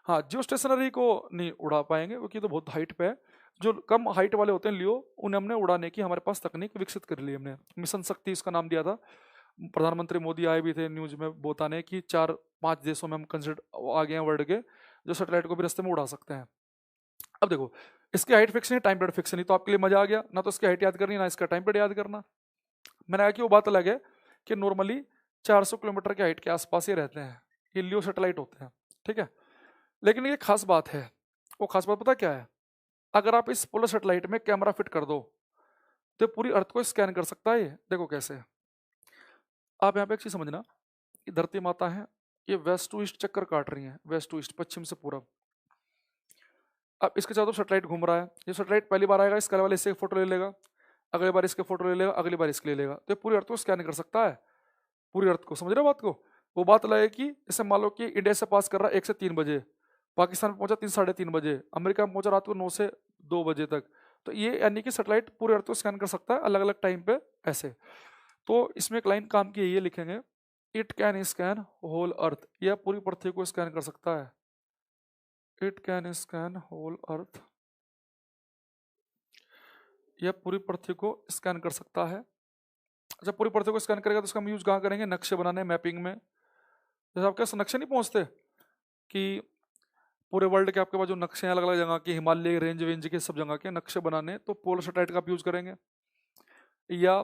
हाँ, जियो स्टेशनरी को नहीं उड़ा पाएंगे क्योंकि तो बहुत हाइट पे है। जो कम हाइट वाले होते हैं लियो, उन्हें हमने उड़ाने की हमारे पास तकनीक विकसित कर ली हमने। मिशन शक्ति इसका नाम दिया था। प्रधानमंत्री मोदी आए भी थे न्यूज में बताने कि 4-5 देशों में हम कंसिडर आ गए हैं वर्ल्ड के, जो सैटेलाइट को भी रास्ते में उड़ा सकते हैं। अब देखो, इसकी हाइट फिक्स नहीं, टाइम पीरियड फिक्स नहीं, तो आपके लिए मजा आ गया ना, तो इसकी हाइट याद करनी ना इसका टाइम पीरियड याद करना। मैंने कहा कि वो बात अलग है कि नॉर्मली 400 किलोमीटर की हाइट के आसपास ही रहते हैं, ये लियो सैटेलाइट होते हैं, ठीक है। लेकिन ये खास बात है, वो खास बात पता क्या है? अगर आप इस पोलर सैटेलाइट में कैमरा फिट कर दो तो ये पूरी अर्थ को स्कैन कर सकता है। ये देखो कैसे। आप यहाँ पे एक चीज समझना कि धरती माता है, ये वेस्ट टू ईस्ट चक्कर काट रही है, वेस्ट टू ईस्ट, पश्चिम से पूरब। अब इसके चारों तरफ सैटेलाइट घूम रहा है। ये सैटेलाइट पहली बार आएगा, इसके वाले इससे फोटो ले लेगा, अगली बार इसके फोटो ले लेगा, अगली बार इसके ले लेगा, तो ये पूरी अर्थ को स्कैन कर सकता है, पूरी अर्थ को। समझ रहे हो बात को? वो बात अलग है कि जैसे मान लो कि इंडिया से पास कर रहा है 1 से 3 बजे, पाकिस्तान में पहुंचा 3-3:30 बजे, अमेरिका में पहुंचा रात को 9 से 2 बजे तक। तो ये यानी कि सैटेलाइट पूरे अर्थ को स्कैन कर सकता है अलग अलग टाइम पे ऐसे। तो इसमें एक लाइन काम की है, ये लिखेंगे, it can scan whole earth. यह पूरी पृथ्वी को स्कैन कर सकता है, it can scan whole earth, यह पूरी पृथ्वी को स्कैन कर सकता है। अच्छा, पूरी पृथ्वी को स्कैन करेगा तो इसका हम यूज कहाँ करेंगे? नक्शे बनाने, मैपिंग में। जैसे आपके पास नक्शे नहीं पहुंचते कि पूरे वर्ल्ड के आपके पास जो नक्शे हैं अलग अलग जगह के, हिमालय रेंज वेंज के सब जगह के नक्शे बनाने, तो पोलर सैटेलाइट का आप यूज करेंगे। या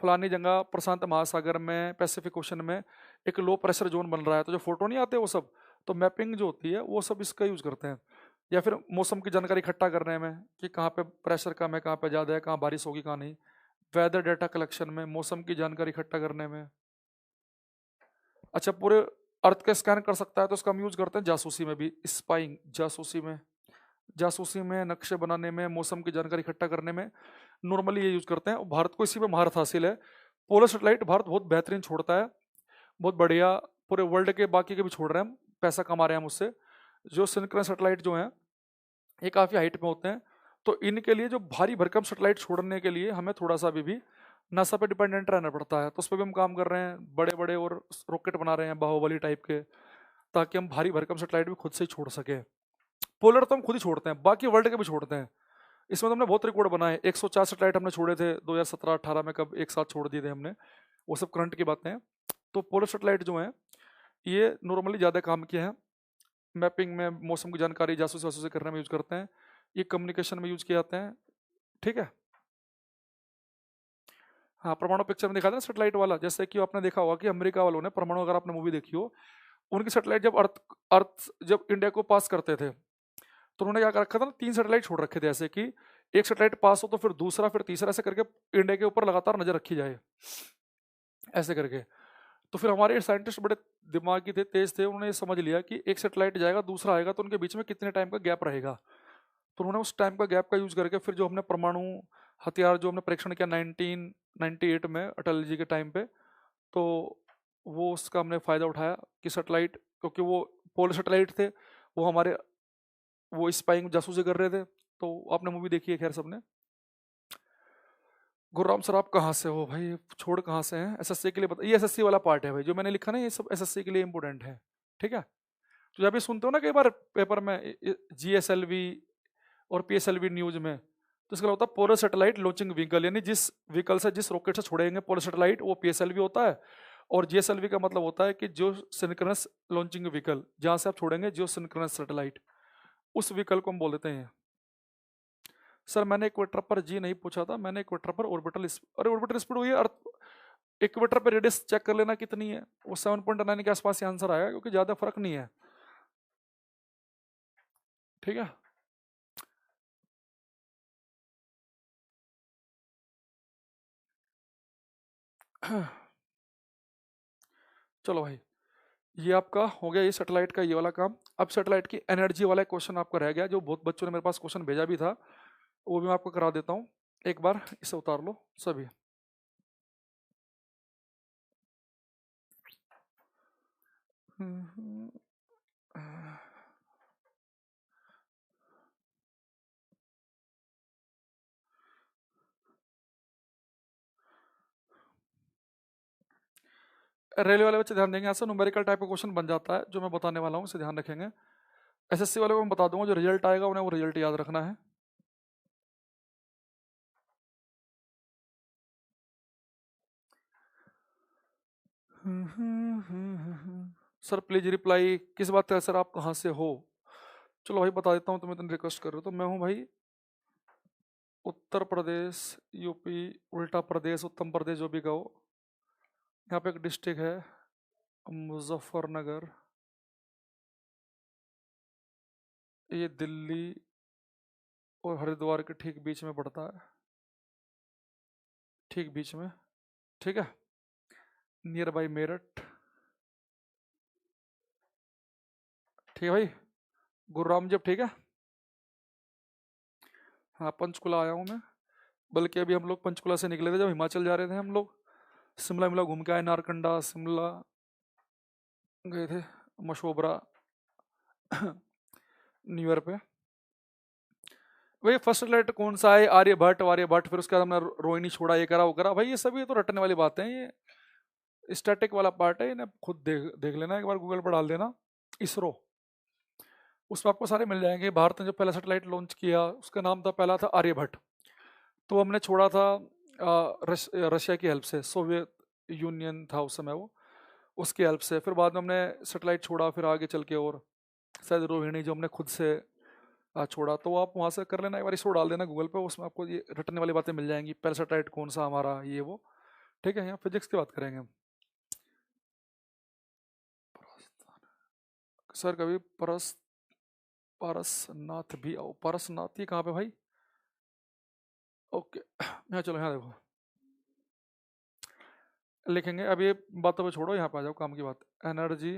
फलानी जगह प्रशांत महासागर में, पैसिफिक ओशन में एक लो प्रेशर जोन बन रहा है, तो जो फोटो नहीं आते वो सब, तो मैपिंग जो होती है वो सब इसका यूज करते हैं। या फिर मौसम की जानकारी इकट्ठा करने में कि कहाँ पे प्रेशर कम है, कहाँ पे ज़्यादा है, कहाँ बारिश होगी कहाँ नहीं। वेदर डेटा कलेक्शन में, मौसम की जानकारी इकट्ठा करने में। अच्छा, पूरे अर्थ का स्कैन कर सकता है तो उसका हम यूज करते हैं जासूसी में भी, स्पाइंग, जासूसी में नक्शे बनाने में, मौसम की जानकारी इकट्ठा करने में नॉर्मली ये यूज करते हैं। और भारत को इसी में महारत हासिल है। पोलर सैटेलाइट भारत बहुत बेहतरीन छोड़ता है, बहुत बढ़िया। पूरे वर्ल्ड के बाकी के भी छोड़ रहे हैं हम, पैसा कमा रहे हैं हम उससे। जो सिंक्रोनस सैटेलाइट जो हैं ये काफ़ी हाइट में होते हैं, तो इनके लिए जो भारी भरकम सैटेलाइट छोड़ने के लिए हमें थोड़ा सा अभी भी नासा पे डिपेंडेंट रहना पड़ता है। तो उस पर भी हम काम कर रहे हैं, बड़े बड़े और रॉकेट बना रहे हैं बाहुबली टाइप के, ताकि हम भारी भरकम सैटेलाइट भी खुद से ही छोड़ सके। पोलर तो हम खुद ही छोड़ते हैं, बाकी वर्ल्ड के भी छोड़ते हैं। इसमें तो हमने बहुत रिकॉर्ड बनाए, 104 सैटेलाइट हमने छोड़े थे 2017-18 में, कब एक साथ छोड़ दिए थे हमने, वो सब करंट की बातें हैं। तो पोलर सैटेलाइट जो हैं ये नॉर्मली ज़्यादा काम किए हैं, मैपिंग में, मौसम की जानकारी जासूसी वासूसी करने में यूज करते हैं, ये कम्युनिकेशन में यूज किए जाते हैं, ठीक है। हाँ, परमाणु पिक्चर में दिखा था ना सैटेलाइट वाला, जैसे कि आपने देखा होगा कि अमेरिका वालों ने परमाणु, अगर आपने मूवी देखी हो, उनकी सैटेलाइट जब अर्थ जब इंडिया को पास करते थे तो उन्होंने क्या कर रखा था ना, 3 सैटेलाइट छोड़ रखे थे, ऐसे कि एक सैटेलाइट पास हो तो फिर दूसरा, फिर तीसरा, ऐसे करके इंडिया के ऊपर लगातार नजर रखी जाए, ऐसे करके। तो फिर हमारे साइंटिस्ट बड़े दिमागी थे, तेज थे, उन्होंने ये समझ लिया कि एक सैटेलाइट जाएगा दूसरा आएगा तो उनके बीच में कितने टाइम का गैप रहेगा। तो उन्होंने उस टाइम का गैप का यूज करके फिर जो हमने परमाणु हथियार जो हमने परीक्षण किया 1998 में अटल जी के टाइम पे, तो वो उसका हमने फ़ायदा उठाया कि सैटेलाइट, क्योंकि वो पोलर सैटेलाइट थे, वो हमारे वो स्पाइंग जासूसी कर रहे थे। तो आपने मूवी देखी है खैर सबने। गुरुराम सर, आप कहाँ से हो भाई? छोड़ कहाँ से हैं? एसएससी के लिए बता, ये एसएससी वाला पार्ट है भाई, जो मैंने लिखा ना, ये सब एसएससी के लिए इंपॉर्टेंट है, ठीक है। तो जब भी सुनते हो ना कई बार पेपर में जीएसएलवी और पीएसएलवी न्यूज में, तो इसका होता है पोलर सैटेलाइट लॉन्चिंग व्हीकल, यानी जिस व्हीकल से, जिस रॉकेट से छोड़ेंगे पोलर सैटेलाइट, वो पीएसएलवी होता है। और जीएसएलवी का मतलब होता है कि जो सिंक्रोनस लॉन्चिंग व्हीकल, जहाँ से आप छोड़ेंगे जो सिंक्रोनस सैटेलाइट, उस व्हीकल को हम बोल देते हैं। सर मैंने इक्वेटर पर जी नहीं पूछा था, मैंने इक्वेटर पर ऑर्बिटल, अरे ऑर्बिटल स्पीड हुई है अर्थ, इक्वेटर पर रेडियस चेक कर लेना कितनी है, वो 7.9 के आसपास ही आंसर आएगा, क्योंकि ज़्यादा फर्क नहीं है, ठीक है। चलो भाई, ये आपका हो गया, ये सैटेलाइट का ये वाला काम। अब सैटेलाइट की एनर्जी वाला क्वेश्चन आपका रह गया, जो बहुत बच्चों ने मेरे पास क्वेश्चन भेजा भी था, वो भी मैं आपको करा देता हूँ। एक बार इसे उतार लो सभी। रेलवे वाले बच्चे ध्यान देंगे, ऐसा न्यूमेरिकल टाइप का क्वेश्चन बन जाता है जो मैं बताने वाला हूँ, इसे ध्यान रखेंगे। एसएससी वाले को मैं बता दूंगा, जो रिजल्ट आएगा उन्हें वो रिजल्ट याद रखना है। सर प्लीज रिप्लाई, किस बात का सर, आप कहाँ से हो? चलो भाई बता देता हूँ, तुम्हें इतनी रिक्वेस्ट कर रहे हो तो। मैं हूँ भाई उत्तर प्रदेश, यूपी, उल्टा प्रदेश, उत्तम प्रदेश, जो भी कहो। यहाँ पे एक डिस्ट्रिक्ट है मुजफ्फरनगर, ये दिल्ली और हरिद्वार के ठीक बीच में पड़ता है, ठीक बीच में, ठीक है, नियर बाई मेरठ, ठीक है भाई। गुरुग्राम जब, ठीक है। हाँ पंचकुला आया हूँ मैं, बल्कि अभी हम लोग पंचकुला से निकले थे, जब हिमाचल जा रहे थे हम लोग, शिमला मिला घूम के आए, नारकंडा, शिमला गए थे, मशोबरा न्यू ईयर पे। भाई फर्स्ट लेटर कौन सा है? आर्यभट्ट, आर्यभट्ट, फिर उसके बाद हमने रोहिणी छोड़ा, ये करा वो करा, भाई ये सभी तो रटने वाली बातें हैं, ये स्टैटिक वाला पार्ट है, इन्हें खुद देख देख लेना, एक बार गूगल पर डाल देना इसरो, उसमें आपको सारे मिल जाएंगे। भारत ने जो पहला सैटेलाइट लॉन्च किया उसका नाम था, पहला था आर्यभट्ट, तो हमने छोड़ा था रशिया की हेल्प से, सोवियत यूनियन था उस समय वो, उसकी हेल्प से। फिर बाद में हमने सैटेलाइट छोड़ा, फिर आगे चल के, और शायद रोहिणी जो हमने खुद से छोड़ा, तो आप वहाँ से कर लेना, एक बार इसको डाल देना गूगल पे, उसमें आपको ये रटने वाली बातें मिल जाएंगी, पहला सैटेलाइट कौन सा हमारा, ये वो, ठीक है। यहाँ फिजिक्स की बात करेंगे हम। सर कभी पारसनाथ भी आओ, पारसनाथ ये कहाँ पे भाई? ओके, यहाँ चलो, यहाँ देखो लिखेंगे। अब ये बातों पे छोड़ो, यहाँ पे आ जाओ, काम की बात। एनर्जी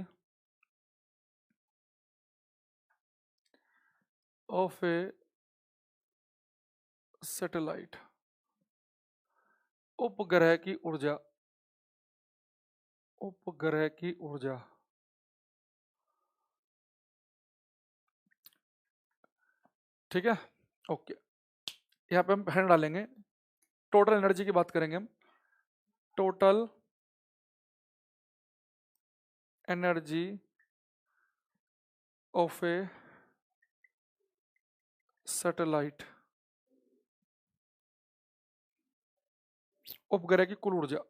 ऑफ ए सैटेलाइट, उपग्रह की ऊर्जा, उपग्रह की ऊर्जा, ठीक है, ओके। यहाँ पे हम हैंड डालेंगे, टोटल एनर्जी की बात करेंगे हम, total energy of A satellite, उपग्रह की कुल ऊर्जा।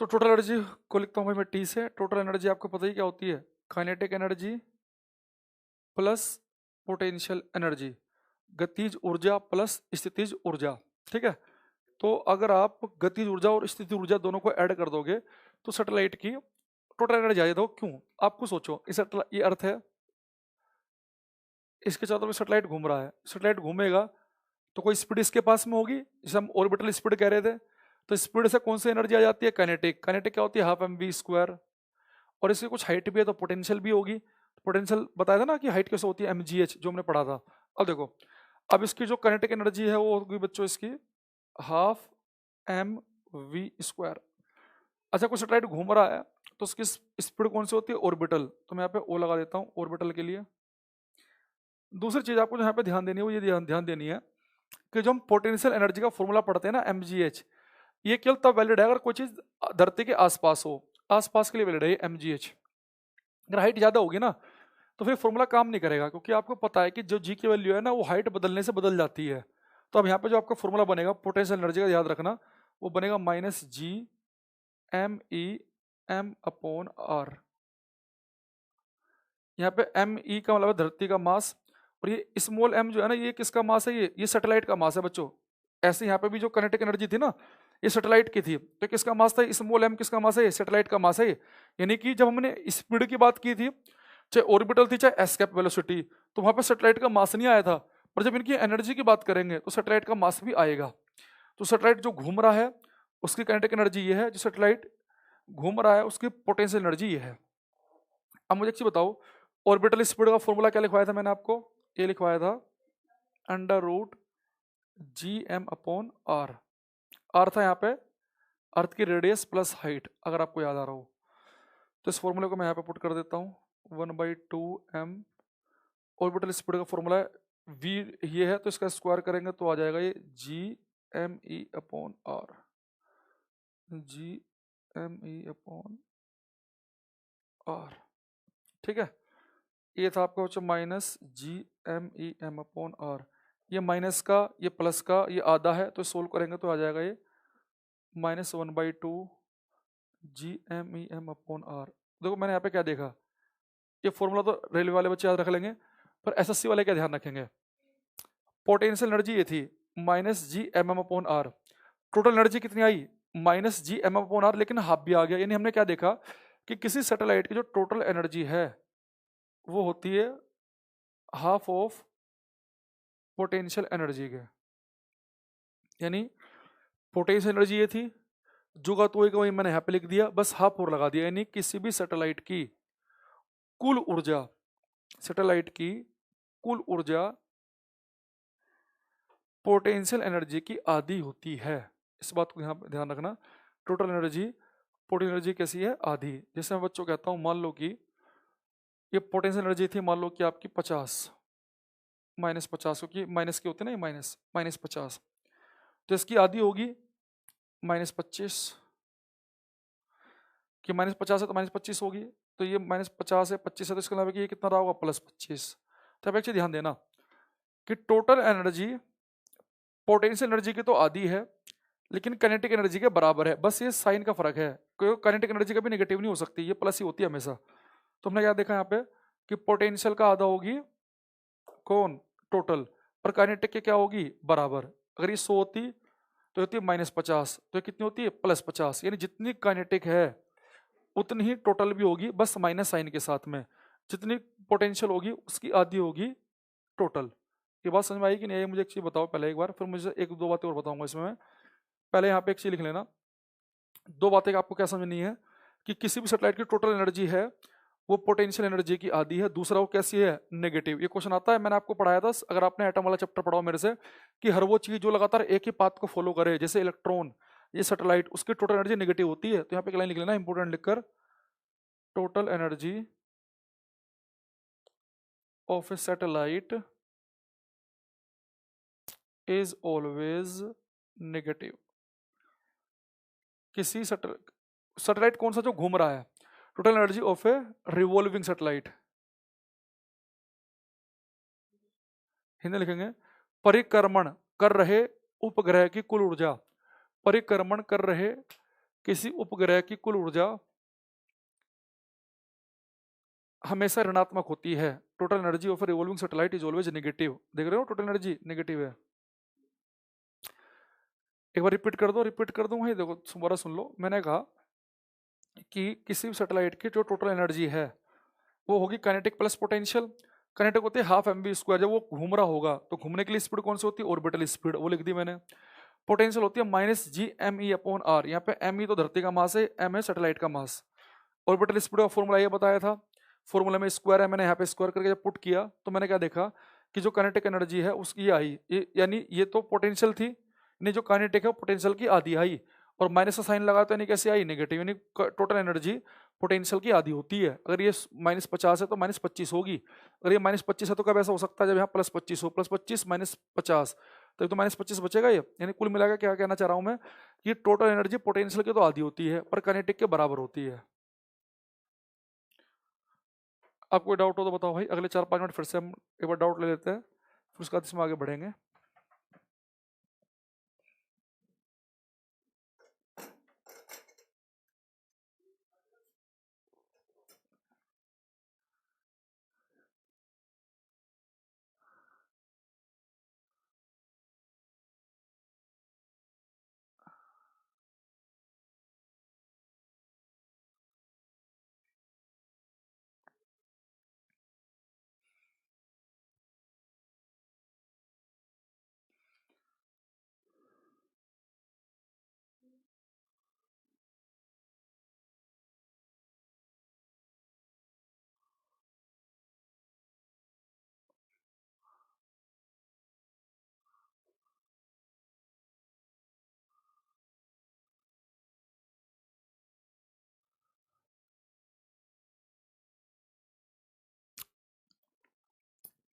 तो टोटल एनर्जी को लिखता हूं भाई मैं टी से। टोटल एनर्जी आपको पता ही क्या होती है, kinetic energy plus potential energy, गतिज ऊर्जा प्लस स्थितिज ऊर्जा, ठीक है। तो अगर आप गतिज ऊर्जा और स्थितिज ऊर्जा दोनों को ऐड कर दोगे तो सैटेलाइट की टोटल एनर्जी आ जाएगी। क्यों? आपको सोचो, इस ये अर्थ है, इसके चारों तरफ सैटेलाइट घूम रहा है, सैटेलाइट घूमेगा तो कोई स्पीड इसके पास में होगी, जिसे हम ऑर्बिटल स्पीड कह रहे थे। तो स्पीड से कौन सी एनर्जी आ जाती है? काइनेटिक। काइनेटिक क्या होती है? Half M V square. और इसकी कुछ हाइट भी है तो पोटेंशियल भी होगी। पोटेंशियल बताया था ना कि हाइट कैसे होती है, एम जी एच, जो हमने पढ़ा था। अब देखो, अब इसकी जो काइनेटिक एनर्जी है वो होगी बच्चों इसकी हाफ एम वी स्क्वायर। अच्छा, कोई सैटेलाइट घूम रहा है तो उसकी स्पीड कौन सी होती है? ऑर्बिटल। तो मैं यहाँ पे ओ लगा देता हूँ ऑर्बिटल के लिए। दूसरी चीज आपको यहाँ पे ध्यान देनी है, वो ये ध्यान देनी है कि जो हम पोटेंशियल एनर्जी का फॉर्मूला पढ़ते हैं ना, mgh, ये केवल तब वैलिड है अगर कोई चीज धरती के आसपास हो, आसपास के लिए वैलिड है ये mgh। अगर हाइट ज्यादा होगी ना तो फिर फॉर्मूला काम नहीं करेगा, क्योंकि आपको पता है कि जो जी की वैल्यू है ना वो हाइट बदलने से बदल जाती है। तो अब यहाँ पे जो आपका फॉर्मूला बनेगा पोटेंशियल एनर्जी का, याद रखना, वो बनेगा minus G M E M upon R. यहाँ पे एम ई का मतलब है धरती का मास, और ये स्मॉल एम जो है ना, ये किसका मास है? ये सैटेलाइट का मास है बच्चों। ऐसे यहाँ पे भी जो काइनेटिक एनर्जी थी ना, ये सैटेलाइट की थी, तो किसका मास था? स्मॉल एम किसका मास है? सैटेलाइट का मास है। यानी कि जब हमने स्पीड की बात की थी चाहे ऑर्बिटल थी चाहे एस्केप वेलोसिटी, तो वहां पे सैटेलाइट का मास नहीं आया था, पर जब इनकी एनर्जी की बात करेंगे तो सैटेलाइट का मास भी आएगा। तो सैटेलाइट जो घूम रहा है उसकी काइनेटिक एनर्जी ये है, जो सैटेलाइट घूम रहा है उसकी पोटेंशियल एनर्जी ये है। अब मुझे एक चीज बताओ, ऑर्बिटल स्पीड का फॉर्मूला क्या लिखवाया था मैंने आपको? ये लिखवाया था √GM/r। आर था यहाँ पे अर्थ की रेडियस प्लस हाइट, अगर आपको याद आ रहा हो। तो इस फॉर्मूले को मैं यहाँ पे पुट कर देता हूँ, 1/2m। ऑर्बिटल स्पीड का फॉर्मूला v ये है, तो इसका स्क्वायर करेंगे तो आ जाएगा ये GME/r। GME/r, ठीक है। ये था आपका बच्चों -GMEM/r। ये माइनस का ये प्लस का ये आधा है, तो सोल्व करेंगे तो आ जाएगा ये -1/2 GMEM/r। देखो मैंने यहाँ पे क्या देखा, ये फॉर्मूला तो रेलवे वाले बच्चे याद रख लेंगे, पर एसएससी वाले क्या ध्यान रखेंगे? पोटेंशियल एनर्जी ये थी -GMM/r, टोटल एनर्जी कितनी आई -GMM/r, लेकिन हाफ भी आ गया। यानी हमने क्या देखा कि किसी सैटेलाइट की जो टोटल एनर्जी है वो होती है हाफ ऑफ पोटेंशियल एनर्जी के। यानी पोटेंशियल एनर्जी ये थी, जो का तो वही मैंने यहाँ पे लिख दिया, बस हाफ और लगा दिया। यानी किसी भी सैटेलाइट की कुल ऊर्जा, सैटेलाइट की कुल ऊर्जा पोटेंशियल एनर्जी की आधी होती है। इस बात को यहाँ पे ध्यान रखना, टोटल एनर्जी पोटेंशियल एनर्जी कैसी है? आधी। जैसे मैं बच्चों कहता हूँ, मान लो कि ये पोटेंशियल एनर्जी थी, मान लो कि आपकी 50 -50, क्योंकि माइनस की होती है ना, ये -50, तो इसकी आधी होगी -25, कि -50 है तो -25 होगी, तो ये -50 है, 25 है, तो इसका मतलब है कि ये कितना रहा होगा? +25। तो अब एक चीज ध्यान देना कि टोटल एनर्जी पोटेंशियल एनर्जी की तो आधी है, लेकिन काइनेटिक एनर्जी के बराबर है। बस ये साइन का फर्क है, क्योंकि काइनेटिक एनर्जी कभी नेगेटिव नहीं हो सकती, ये प्लस ही होती है हमेशा। तो हमने क्या देखा यहाँ पे कि पोटेंशियल का आधा होगी कौन? टोटल। पर काइनेटिक के क्या होगी? बराबर। अगर ये 100 होती तो होती है -50, तो ये कितनी होती है? +50। यानी जितनी काइनेटिक है उतनी ही टोटल भी होगी, बस माइनस साइन के साथ में। जितनी पोटेंशियल होगी उसकी आधी होगी टोटल। ये बात समझ में आई कि नहीं? मुझे एक चीज बताओ पहले एक बार, फिर मुझे एक दो बातें और बताऊंगा इसमें मैं। पहले यहाँ पे एक चीज लिख लेना, दो बातें आपको क्या समझनी है कि किसी भी सैटेलाइट की टोटल एनर्जी है वो पोटेंशियल एनर्जी की आधी है। दूसरा वो कैसी है? नेगेटिव। ये क्वेश्चन आता है, मैंने आपको पढ़ाया था, अगर आपने एटम वाला चैप्टर पढ़ाओ मेरे से, कि हर वो चीज जो लगातार एक ही पाथ को फॉलो करे, जैसे इलेक्ट्रॉन, ये सैटेलाइट, उसकी टोटल एनर्जी नेगेटिव होती है। तो यहाँ पे एक लाइन लिख लेना इंपोर्टेंट लिखकर, total energy of A satellite is always negative. किसी सैटेलाइट कौन सा? जो घूम रहा है। Total energy of A revolving satellite, Hindi लिखेंगे, परिक्रमण कर रहे उपग्रह की कुल ऊर्जा, परिक्रमण कर रहे किसी उपग्रह की कुल ऊर्जा हमेशा ऋणात्मक होती है। Total energy of A revolving satellite is always negative. देख रहे हो, टोटल एनर्जी नेगेटिव है। एक बार रिपीट कर दो वही देखो, दोबारा सुन लो। मैंने कहा कि किसी भी सैटेलाइट की जो टोटल एनर्जी है वो होगी काइनेटिक प्लस पोटेंशियल। काइनेटिक होती है ½ mv²। जब वो घूम रहा होगा तो घूमने के लिए स्पीड कौन सी होती है? ऑर्बिटल स्पीड, वो लिख दी मैंने। पोटेंशियल होती है -GME/r। यहाँ पे m तो धरती का मास है, m है सैटेलाइट का मास। ऑर्बिटल स्पीड का फॉर्मूला ये बताया था, फॉर्मूला में स्क्वायर है, मैंने यहाँ पे स्क्वायर करके जब पुट किया तो मैंने क्या देखा कि जो काइनेटिक एनर्जी है उसकी आई, यानी ये तो पोटेंशियल थी, यानी जो काइनेटिक है पोटेंशियल की आधी आई, और माइनस का साइन लगा तो यानी कैसे आई? नेगेटिव। यानी टोटल एनर्जी पोटेंशियल की आधी होती है। अगर ये -50 है तो -25 होगी, अगर ये -25 है तो कब ऐसा हो सकता है? जब यहाँ +25 हो, +25 -50, तब तो -25 बचेगा ये। यानी कुल मिलाकर क्या कहना चाह रहा हूँ मैं कि टोटल एनर्जी पोटेंशियल की तो आधी होती है पर काइनेटिक के बराबर होती है। आपको कोई डाउट हो तो बताओ भाई, अगले 4-5 मिनट फिर से हम एक बार डाउट ले लेते हैं, फिर उसके बाद इसमें आगे बढ़ेंगे।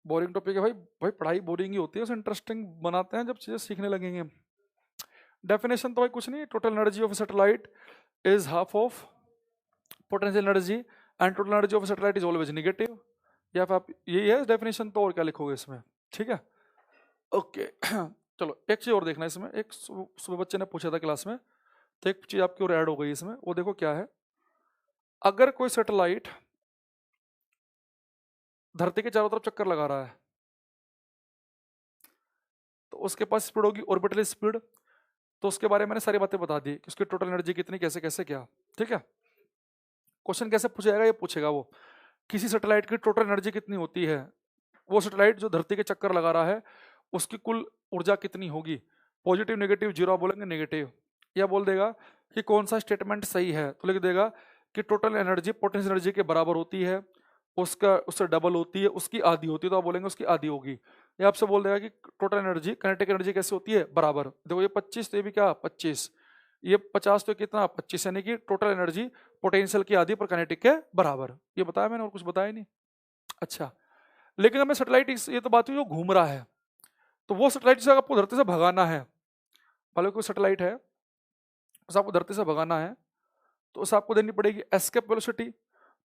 बोरिंग टॉपिक है भाई, भाई पढ़ाई बोरिंग ही होती है, उसे इंटरेस्टिंग बनाते हैं जब चीजें सीखने लगेंगे। डेफिनेशन तो भाई कुछ नहीं, total energy of satellite is half of potential energy and total energy of satellite is always negative. या फिर आप यही है डेफिनेशन, तो और क्या लिखोगे इसमें, ठीक है ओके। चलो एक चीज और देखना है इसमें, एक सुबह बच्चे ने पूछा था क्लास में, तो एक चीज आपकी और ऐड हो गई इसमें, वो देखो क्या है। अगर कोई सैटेलाइट धरती के चारों तरफ चक्कर लगा रहा है तो उसके पास स्पीड होगी ऑर्बिटल स्पीड, तो उसके बारे में मैंने सारी बातें बता दी कि उसकी टोटल एनर्जी कितनी, कैसे कैसे क्या, ठीक है। क्वेश्चन कैसे पूछेगा, ये पूछेगा वो किसी सैटेलाइट की टोटल एनर्जी कितनी होती है, वो सैटेलाइट जो धरती के चक्कर लगा रहा है उसकी कुल ऊर्जा कितनी होगी, पॉजिटिव नेगेटिव जीरो बोलेंगे नेगेटिव, या बोल देगा कि कौन सा स्टेटमेंट सही है, तो लिख देगा कि टोटल एनर्जी पोटेंशियल एनर्जी के बराबर होती है, उसका उससे डबल होती है, उसकी आधी होती है, तो आप बोलेंगे उसकी आधी होगी। या आपसे बोल देगा कि टोटल एनर्जी काइनेटिक एनर्जी कैसे होती है, बराबर, देखो ये 25 तो ये भी क्या 25, ये 50 तो कितना 25, यानी कि टोटल एनर्जी पोटेंशियल की आधी पर काइनेटिक के बराबर, ये बताया मैंने और कुछ बताया नहीं। अच्छा, लेकिन हमें सैटेलाइट ये तो बात हुई जो घूम रहा है, तो वो सैटेलाइट से आपको धरती से भगाना है, भले कोई सैटेलाइट है उसे आपको धरती से भगाना है, तो उसे आपको देनी पड़ेगी एस्केप वेलोसिटी।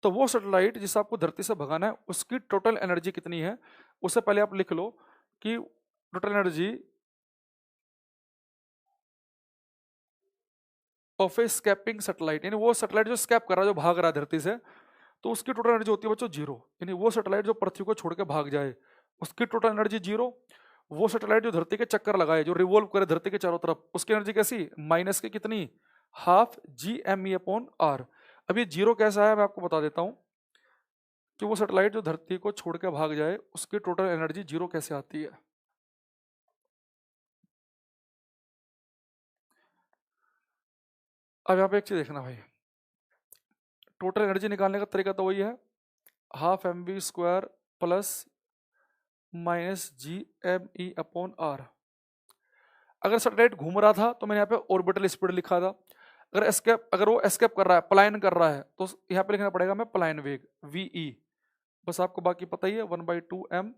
तो वो सैटेलाइट जिसे आपको धरती से भगाना है उसकी टोटल एनर्जी कितनी है, उससे पहले आप लिख लो कि total energy of A escaping satellite, यानी वो सैटेलाइट जो स्केप कर रहा है, जो भाग रहा है धरती से, तो उसकी टोटल एनर्जी होती है बच्चों जीरो, यानी वो सैटेलाइट जो पृथ्वी को छोड़ के भाग जाए उसकी टोटल एनर्जी जीरो। वो सैटेलाइट जो धरती के चक्कर लगाए, जो रिवॉल्व करे धरती के चारों तरफ, उसकी एनर्जी कैसी, माइनस की कितनी, हाफ GME/R। अब ये जीरो कैसा है मैं आपको बता देता हूं कि वो सैटेलाइट जो धरती को छोड़ के भाग जाए उसकी टोटल एनर्जी जीरो कैसे आती है। अब यहाँ पे एक चीज देखना भाई, टोटल एनर्जी निकालने का तरीका तो वही है, ½ mv² प्लस -GME/R। अगर सैटेलाइट घूम रहा था तो मैंने यहाँ पे ऑर्बिटल स्पीड लिखा था, अगर वो एस्केप कर रहा है, पलायन कर रहा है, तो यहाँ पे लिखना पड़ेगा मैं पलायन वेग VE। बस आपको बाकी पता ही है 1/2m।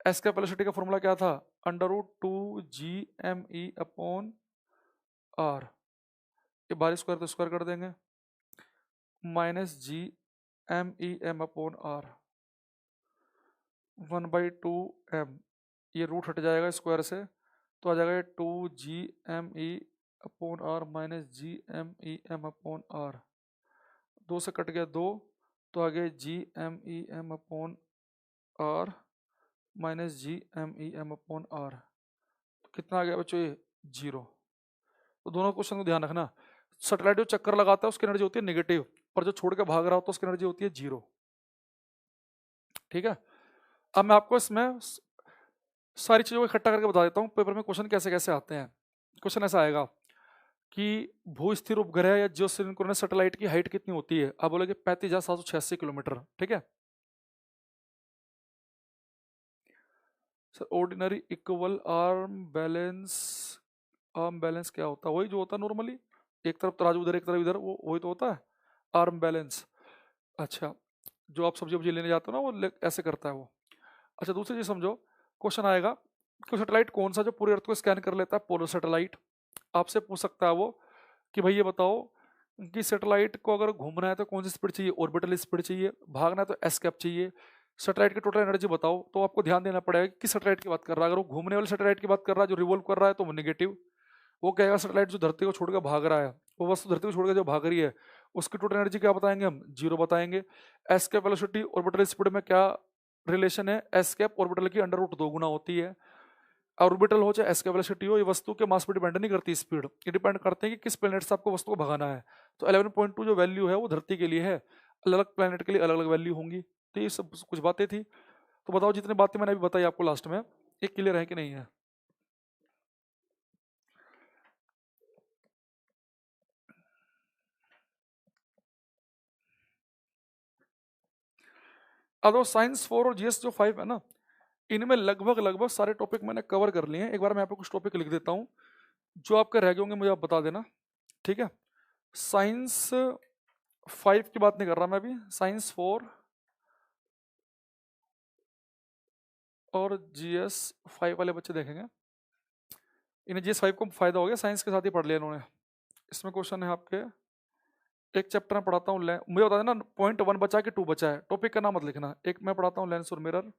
एस्केप वेलोसिटी का फॉर्मूला क्या था, √2GME/R, ये बार स्क्वायर तो स्क्वायर कर देंगे, -GMEM/R 1/2m, ये रूट हट जाएगा स्क्वायर से, तो आ जाएगा 2GME/R -GMEM/R, 2 से कट गया 2, तो आगे GMEM/R -GMEM/R, तो कितना आ गया बच्चों ये, जीरो। तो दोनों क्वेश्चन को ध्यान रखना, सैटेलाइट जो चक्कर लगाता है उसकी एनर्जी होती है नेगेटिव, पर जो छोड़ के भाग रहा होता है उसकी एनर्जी होती है जीरो, ठीक है। अब मैं आपको इसमें सारी चीजों को इकट्ठा करके बता देता हूँ पेपर में क्वेश्चन कैसे कैसे आते हैं। क्वेश्चन ऐसा आएगा कि भू स्थिर उपग्रह या जियोसिंक्रोनस सैटेलाइट की हाइट कितनी होती है, आप बोलोगे 35,786 किलोमीटर, ठीक है। Sir ordinary equal arm balance क्या होता है, वही जो होता है नॉर्मली, एक तरफ तराजू उधर एक तरफ इधर, वो वही तो होता है आर्म बैलेंस। अच्छा, जो आप सब्जी वब्जी लेने जाते हो ना वो ऐसे करता है वो। अच्छा, दूसरी चीज समझो, क्वेश्चन आएगा कि सैटेलाइट कौन सा जो पूरे अर्थ को स्कैन कर लेता है, पोलर सैटेलाइट। आपसे पूछ सकता है वो कि भाई ये बताओ कि सैटेलाइट को अगर घूमना है तो कौन सी स्पीड चाहिए, ऑर्बिटल स्पीड चाहिए, भागना है तो एस्केप चाहिए, सैटेलाइट की टोटल एनर्जी बताओ। तो आपको ध्यान देना पड़ेगा कि किस सैटेलाइट की बात कर रहा है। अगर वो घूमने वाले सैटेलाइट की बात कर रहा है जो रिवॉल्व कर रहा है तो वो नेगेटिव, वो कहेगा सैटेलाइट जो धरती को छोड़कर भाग रहा है, वो वस्तु धरती को छोड़कर जो भाग रही है उसकी टोटल एनर्जी क्या बताएंगे हम, जीरो बताएंगे। एस्केप वेलोसिटी ऑर्बिटल स्पीड में क्या रिलेशन है, एस्केप ऑर्बिटल की √2 गुना होती है। ऑर्बिटल हो चाहे एस्केप वेलोसिटी हो, ये वस्तु के मास पर डिपेंड नहीं करती स्पीड, ये डिपेंड करते हैं कि किस प्लेनेट से आपको वस्तु को भगाना है। तो 11.2 जो वैल्यू है वो धरती के लिए है, अलग अलग प्लेनेट के लिए अलग अलग वैल्यू होंगी। तो ये सब कुछ बातें थी। तो बताओ जितनी बातें मैंने अभी बताई आपको लास्ट में, ये क्लियर है कि नहीं है। अब साइंस 4 और GS जो 5 है ना, इनमें लगभग लगभग सारे टॉपिक मैंने कवर कर लिए हैं। एक बार मैं आपको कुछ टॉपिक लिख देता हूँ, जो आपके रह गए होंगे मुझे आप बता देना, ठीक है। साइंस 5 की बात नहीं कर रहा मैं अभी, साइंस 4 और GS5 वाले बच्चे देखेंगे। इन्हें GS5 को फायदा हो गया, साइंस के साथ ही पढ़ लिया इन्होंने। इसमें क्वेश्चन है आपके, एक चैप्टर में पढ़ाता हूँ, मुझे बता देना पॉइंट 1 बचा के 2 बचा है, टॉपिक का नाम मत लिखना। एक मैं पढ़ाता हूँ लेंस और मिरर,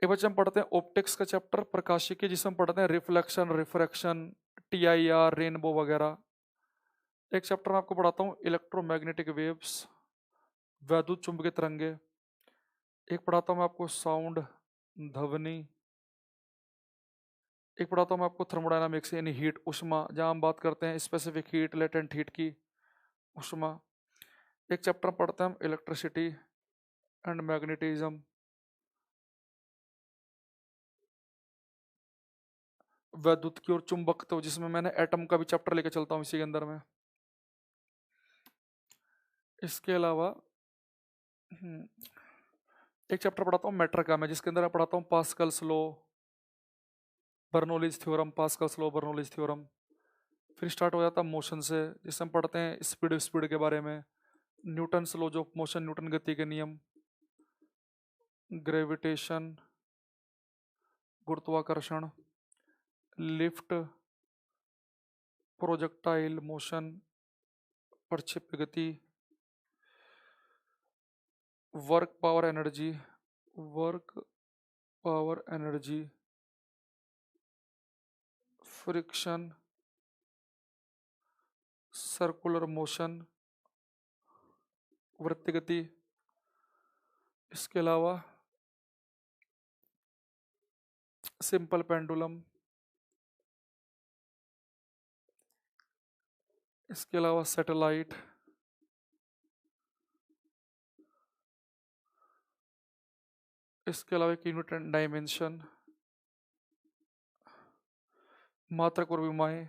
एक बच्चे हम पढ़ते हैं ऑप्टिक्स का चैप्टर प्रकाशिकी, जिसमें पढ़ते हैं रिफ्लेक्शन, रिफ्रैक्शन, TIR, रेनबो वगैरह। एक चैप्टर में आपको पढ़ाता हूँ इलेक्ट्रोमैग्नेटिक वेव्स, वैद्युत चुंबकीय तरंगे। एक पढ़ाता हूँ मैं आपको साउंड, ध्वनि। एक पढ़ाता हूँ मैं आपको थर्मोडायनामिक्स यानी हीट, उष्मा, जहाँ हम बात करते हैं स्पेसिफिक हीट, लेटेंट हीट की, उष्मा। एक चैप्टर पढ़ते हैं हम इलेक्ट्रिसिटी एंड मैग्नेटिज्म, वैद्युत की और चुंबकत्व, जिसमें मैंने एटम का भी चैप्टर लेके चलता हूँ इसी के अंदर में। इसके अलावा एक चैप्टर पढ़ाता हूँ मैटर का मैं, जिसके अंदर मैं पढ़ाता हूँ Pascal's law, Bernoulli's theorem, Pascal's law, Bernoulli's theorem. फिर स्टार्ट हो जाता है मोशन से, जिसमें हम पढ़ते हैं स्पीड, स्पीड के बारे में, Newton's laws of motion, Newton गति के नियम, ग्रेविटेशन, गुरुत्वाकर्षण, लिफ्ट, प्रोजेक्टाइल मोशन, प्रक्षेप्य गति, work power energy, work power energy, friction, circular motion, वृत्त गति। इसके अलावा सिंपल पेंडुलम। इसके अलावा सैटेलाइट। इसके अलावा एक यूनिट एंड डायमेंशन, मात्रक और विमाएं।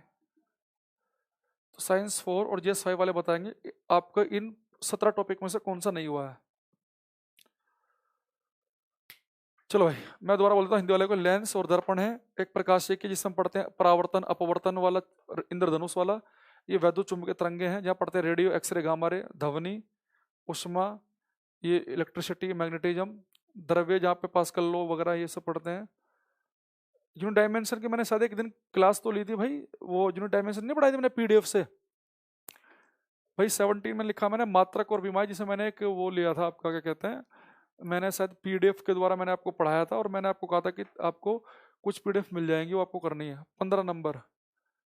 तो साइंस 4 और GS5 वाले बताएंगे आपका इन 17 टॉपिक में से कौन सा नहीं हुआ है। चलो भाई मैं दोबारा बोलता हूँ हिंदी वाले को। लेंस और दर्पण है एक प्रकाशीय की, जिसमें पढ़ते हैं परावर्तन, अपवर्तन वाला, इंद्रधनुष वाला। ये वैद्युत चुंबकीय तरंगे हैं, जहाँ पढ़ते हैं रेडियो, एक्सरे, गामा रे, ध्वनि, उष्मा, ये इलेक्ट्रिसिटी, मैग्नेटिज्म, द्रव्य, जहाँ पे पास्कल लॉ वगैरह ये सब पढ़ते हैं। यूनिट डायमेंशन की मैंने शायद एक दिन क्लास तो ली थी भाई, वो यूनिट डायमेंशन नहीं पढ़ाई थी मैंने PDF से भाई। 17 में लिखा मैंने मात्रक और विमाएं, जिसे मैंने एक वो लिया था आपका, क्या कहते हैं, मैंने शायद PDF के द्वारा मैंने आपको पढ़ाया था, और मैंने आपको कहा था कि आपको कुछ PDF मिल जाएंगी, वो आपको करनी है। 15 नंबर।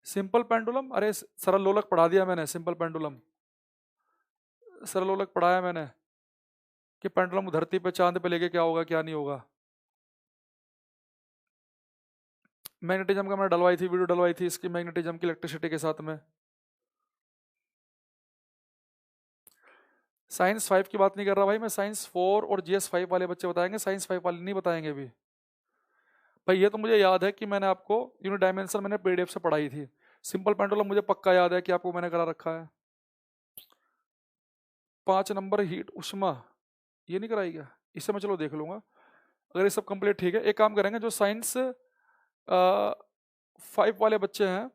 सिंपल पेंडुलम, अरे सरल लोलक पढ़ा दिया मैंने, सिंपल पेंडुलम सरल लोलक पढ़ाया मैंने, कि पेंडुलम धरती पे चांद पे लेके क्या होगा क्या नहीं होगा। मैग्नेटिज्म का मैंने डलवाई थी, वीडियो डलवाई थी इसकी, मैग्नेटिज्म की इलेक्ट्रिसिटी के साथ में। साइंस 5 की बात नहीं कर रहा भाई मैं, साइंस 4 और GS5 वाले बच्चे बताएंगे, साइंस 5 वाले नहीं बताएंगे अभी। भाई ये तो मुझे याद है कि मैंने आपको यूनिट डायमेंशन मैंने PDF से पढ़ाई थी। सिंपल पेंडुलम मुझे पक्का याद है कि आपको मैंने करा रखा है। 5 नंबर हीट, उष्मा, ये नहीं कराई क्या? इसे मैं चलो देख लूंगा, अगर ये सब कंप्लीट ठीक है। एक काम करेंगे, जो साइंस 5 वाले बच्चे हैं,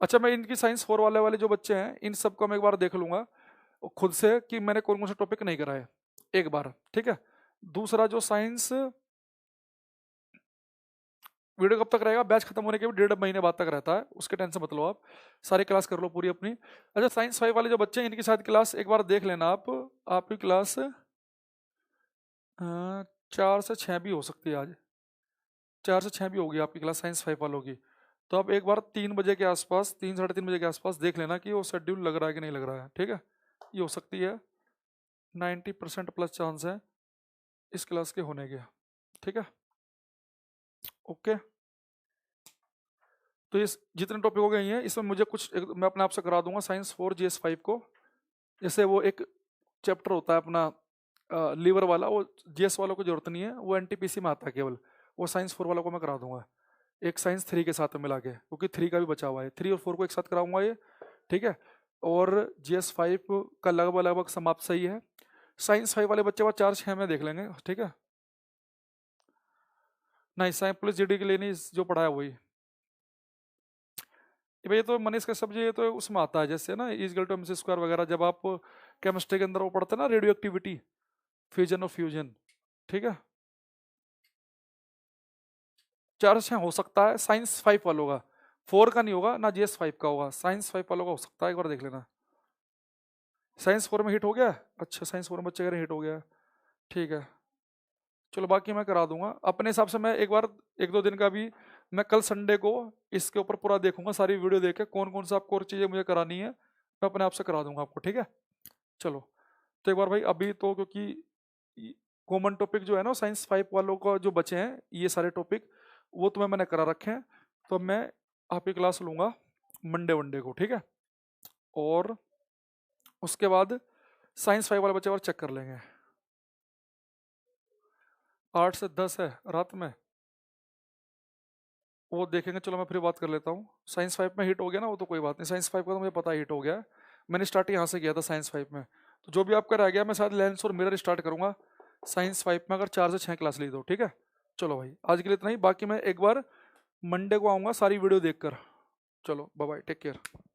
अच्छा मैं इनकी साइंस 4 वाले वाले जो बच्चे हैं, इन सबको मैं एक बार देख लूंगा खुद से कि मैंने कौन कौन से टॉपिक नहीं कराए एक बार, ठीक है। दूसरा, जो साइंस वीडियो कब तक रहेगा, बैच खत्म होने के भी 1.5 महीने बाद तक रहता है, उसके टेंशन मत लो आप, सारी क्लास कर लो पूरी अपनी। अच्छा साइंस 5 वाले जो बच्चे हैं, इनकी शायद क्लास एक बार देख लेना आप, आपकी क्लास 4 से 6 भी हो सकती है आज, 4 से 6 भी होगी आपकी क्लास साइंस 5 वालों की। तो आप एक बार 3 बजे के आसपास, 3 साढ़े 3 बजे के आसपास देख लेना कि वो शेड्यूल लग रहा है कि नहीं लग रहा है, ठीक है। ये हो सकती है 90% प्लस चांस है इस क्लास के होने के, ठीक है, ओके। तो ये जितने टॉपिक हो गए हैं, इसमें मुझे कुछ मैं अपने आप से करा दूंगा साइंस 4 GS5 को। जैसे वो एक चैप्टर होता है अपना लीवर वाला, वो GS वालों को जरूरत नहीं है, वो NTPC में आता है केवल, वो साइंस 4 वालों को मैं करा दूंगा एक साइंस 3 के साथ में मिला के, क्योंकि 3 का भी बचा हुआ है, 3 और 4 को एक साथ कराऊंगा ये, ठीक है। और GS5 का लगभग लगभग समाप्त सही है। साइंस 5 वाले बच्चे बाद 4-6 में देख लेंगे, ठीक है। नहीं साइंस पुलिस GD के लिए नहीं, जो पढ़ाया वही। ये भाई तो मनीष का सब्जी, ये तो उसमें आता है जैसे ना is equal to MC square वगैरह, जब आप केमिस्ट्री के अंदर वो पढ़ते हैं ना, रेडियो एक्टिविटी, फ्यूजन और फ्यूजन, ठीक है। 4 से 6 हो सकता है साइंस 5 वालों का, 4 का नहीं होगा ना, GS 5 का होगा, साइंस 5 वालों का हो सकता है, एक बार देख लेना। साइंस 4 में हिट हो गया, अच्छा साइंस 4 में बच्चे कह रहे हिट हो गया, ठीक है चलो बाकी मैं करा दूंगा अपने हिसाब से। मैं एक बार 1-2 दिन का भी, मैं कल संडे को इसके ऊपर पूरा देखूंगा, सारी वीडियो देख के कौन कौन सा आपको और चीज़ें मुझे करानी है मैं अपने आप से करा दूंगा आपको, ठीक है। चलो तो एक बार भाई अभी तो, क्योंकि कॉमन टॉपिक जो है ना साइंस 5 वालों का जो बचे हैं ये सारे टॉपिक, वो तुम्हें मैंने करा रखे हैं। तो मैं आपकी क्लास लूँगा मंडे वनडे को, ठीक है। और उसके बाद साइंस 5 वाले बच्चे और चेक कर लेंगे। 8 से 10 है रात में, वो देखेंगे, चलो मैं फिर बात कर लेता हूँ। साइंस 5 में हिट हो गया ना, वो तो कोई बात नहीं, साइंस 5 का तो मुझे पता हिट हो गया है, मैंने स्टार्ट यहाँ से किया था साइंस 5 में। तो जो भी आपका रह गया मैं शायद लेंस और मिरर स्टार्ट करूँगा साइंस 5 में, अगर 4 से 6 क्लास ली तो, ठीक है। चलो भाई आज के लिए इतना ही, बाकी मैं एक बार मंडे को आऊँगा सारी वीडियो देख कर। चलो बाय बाय, टेक केयर।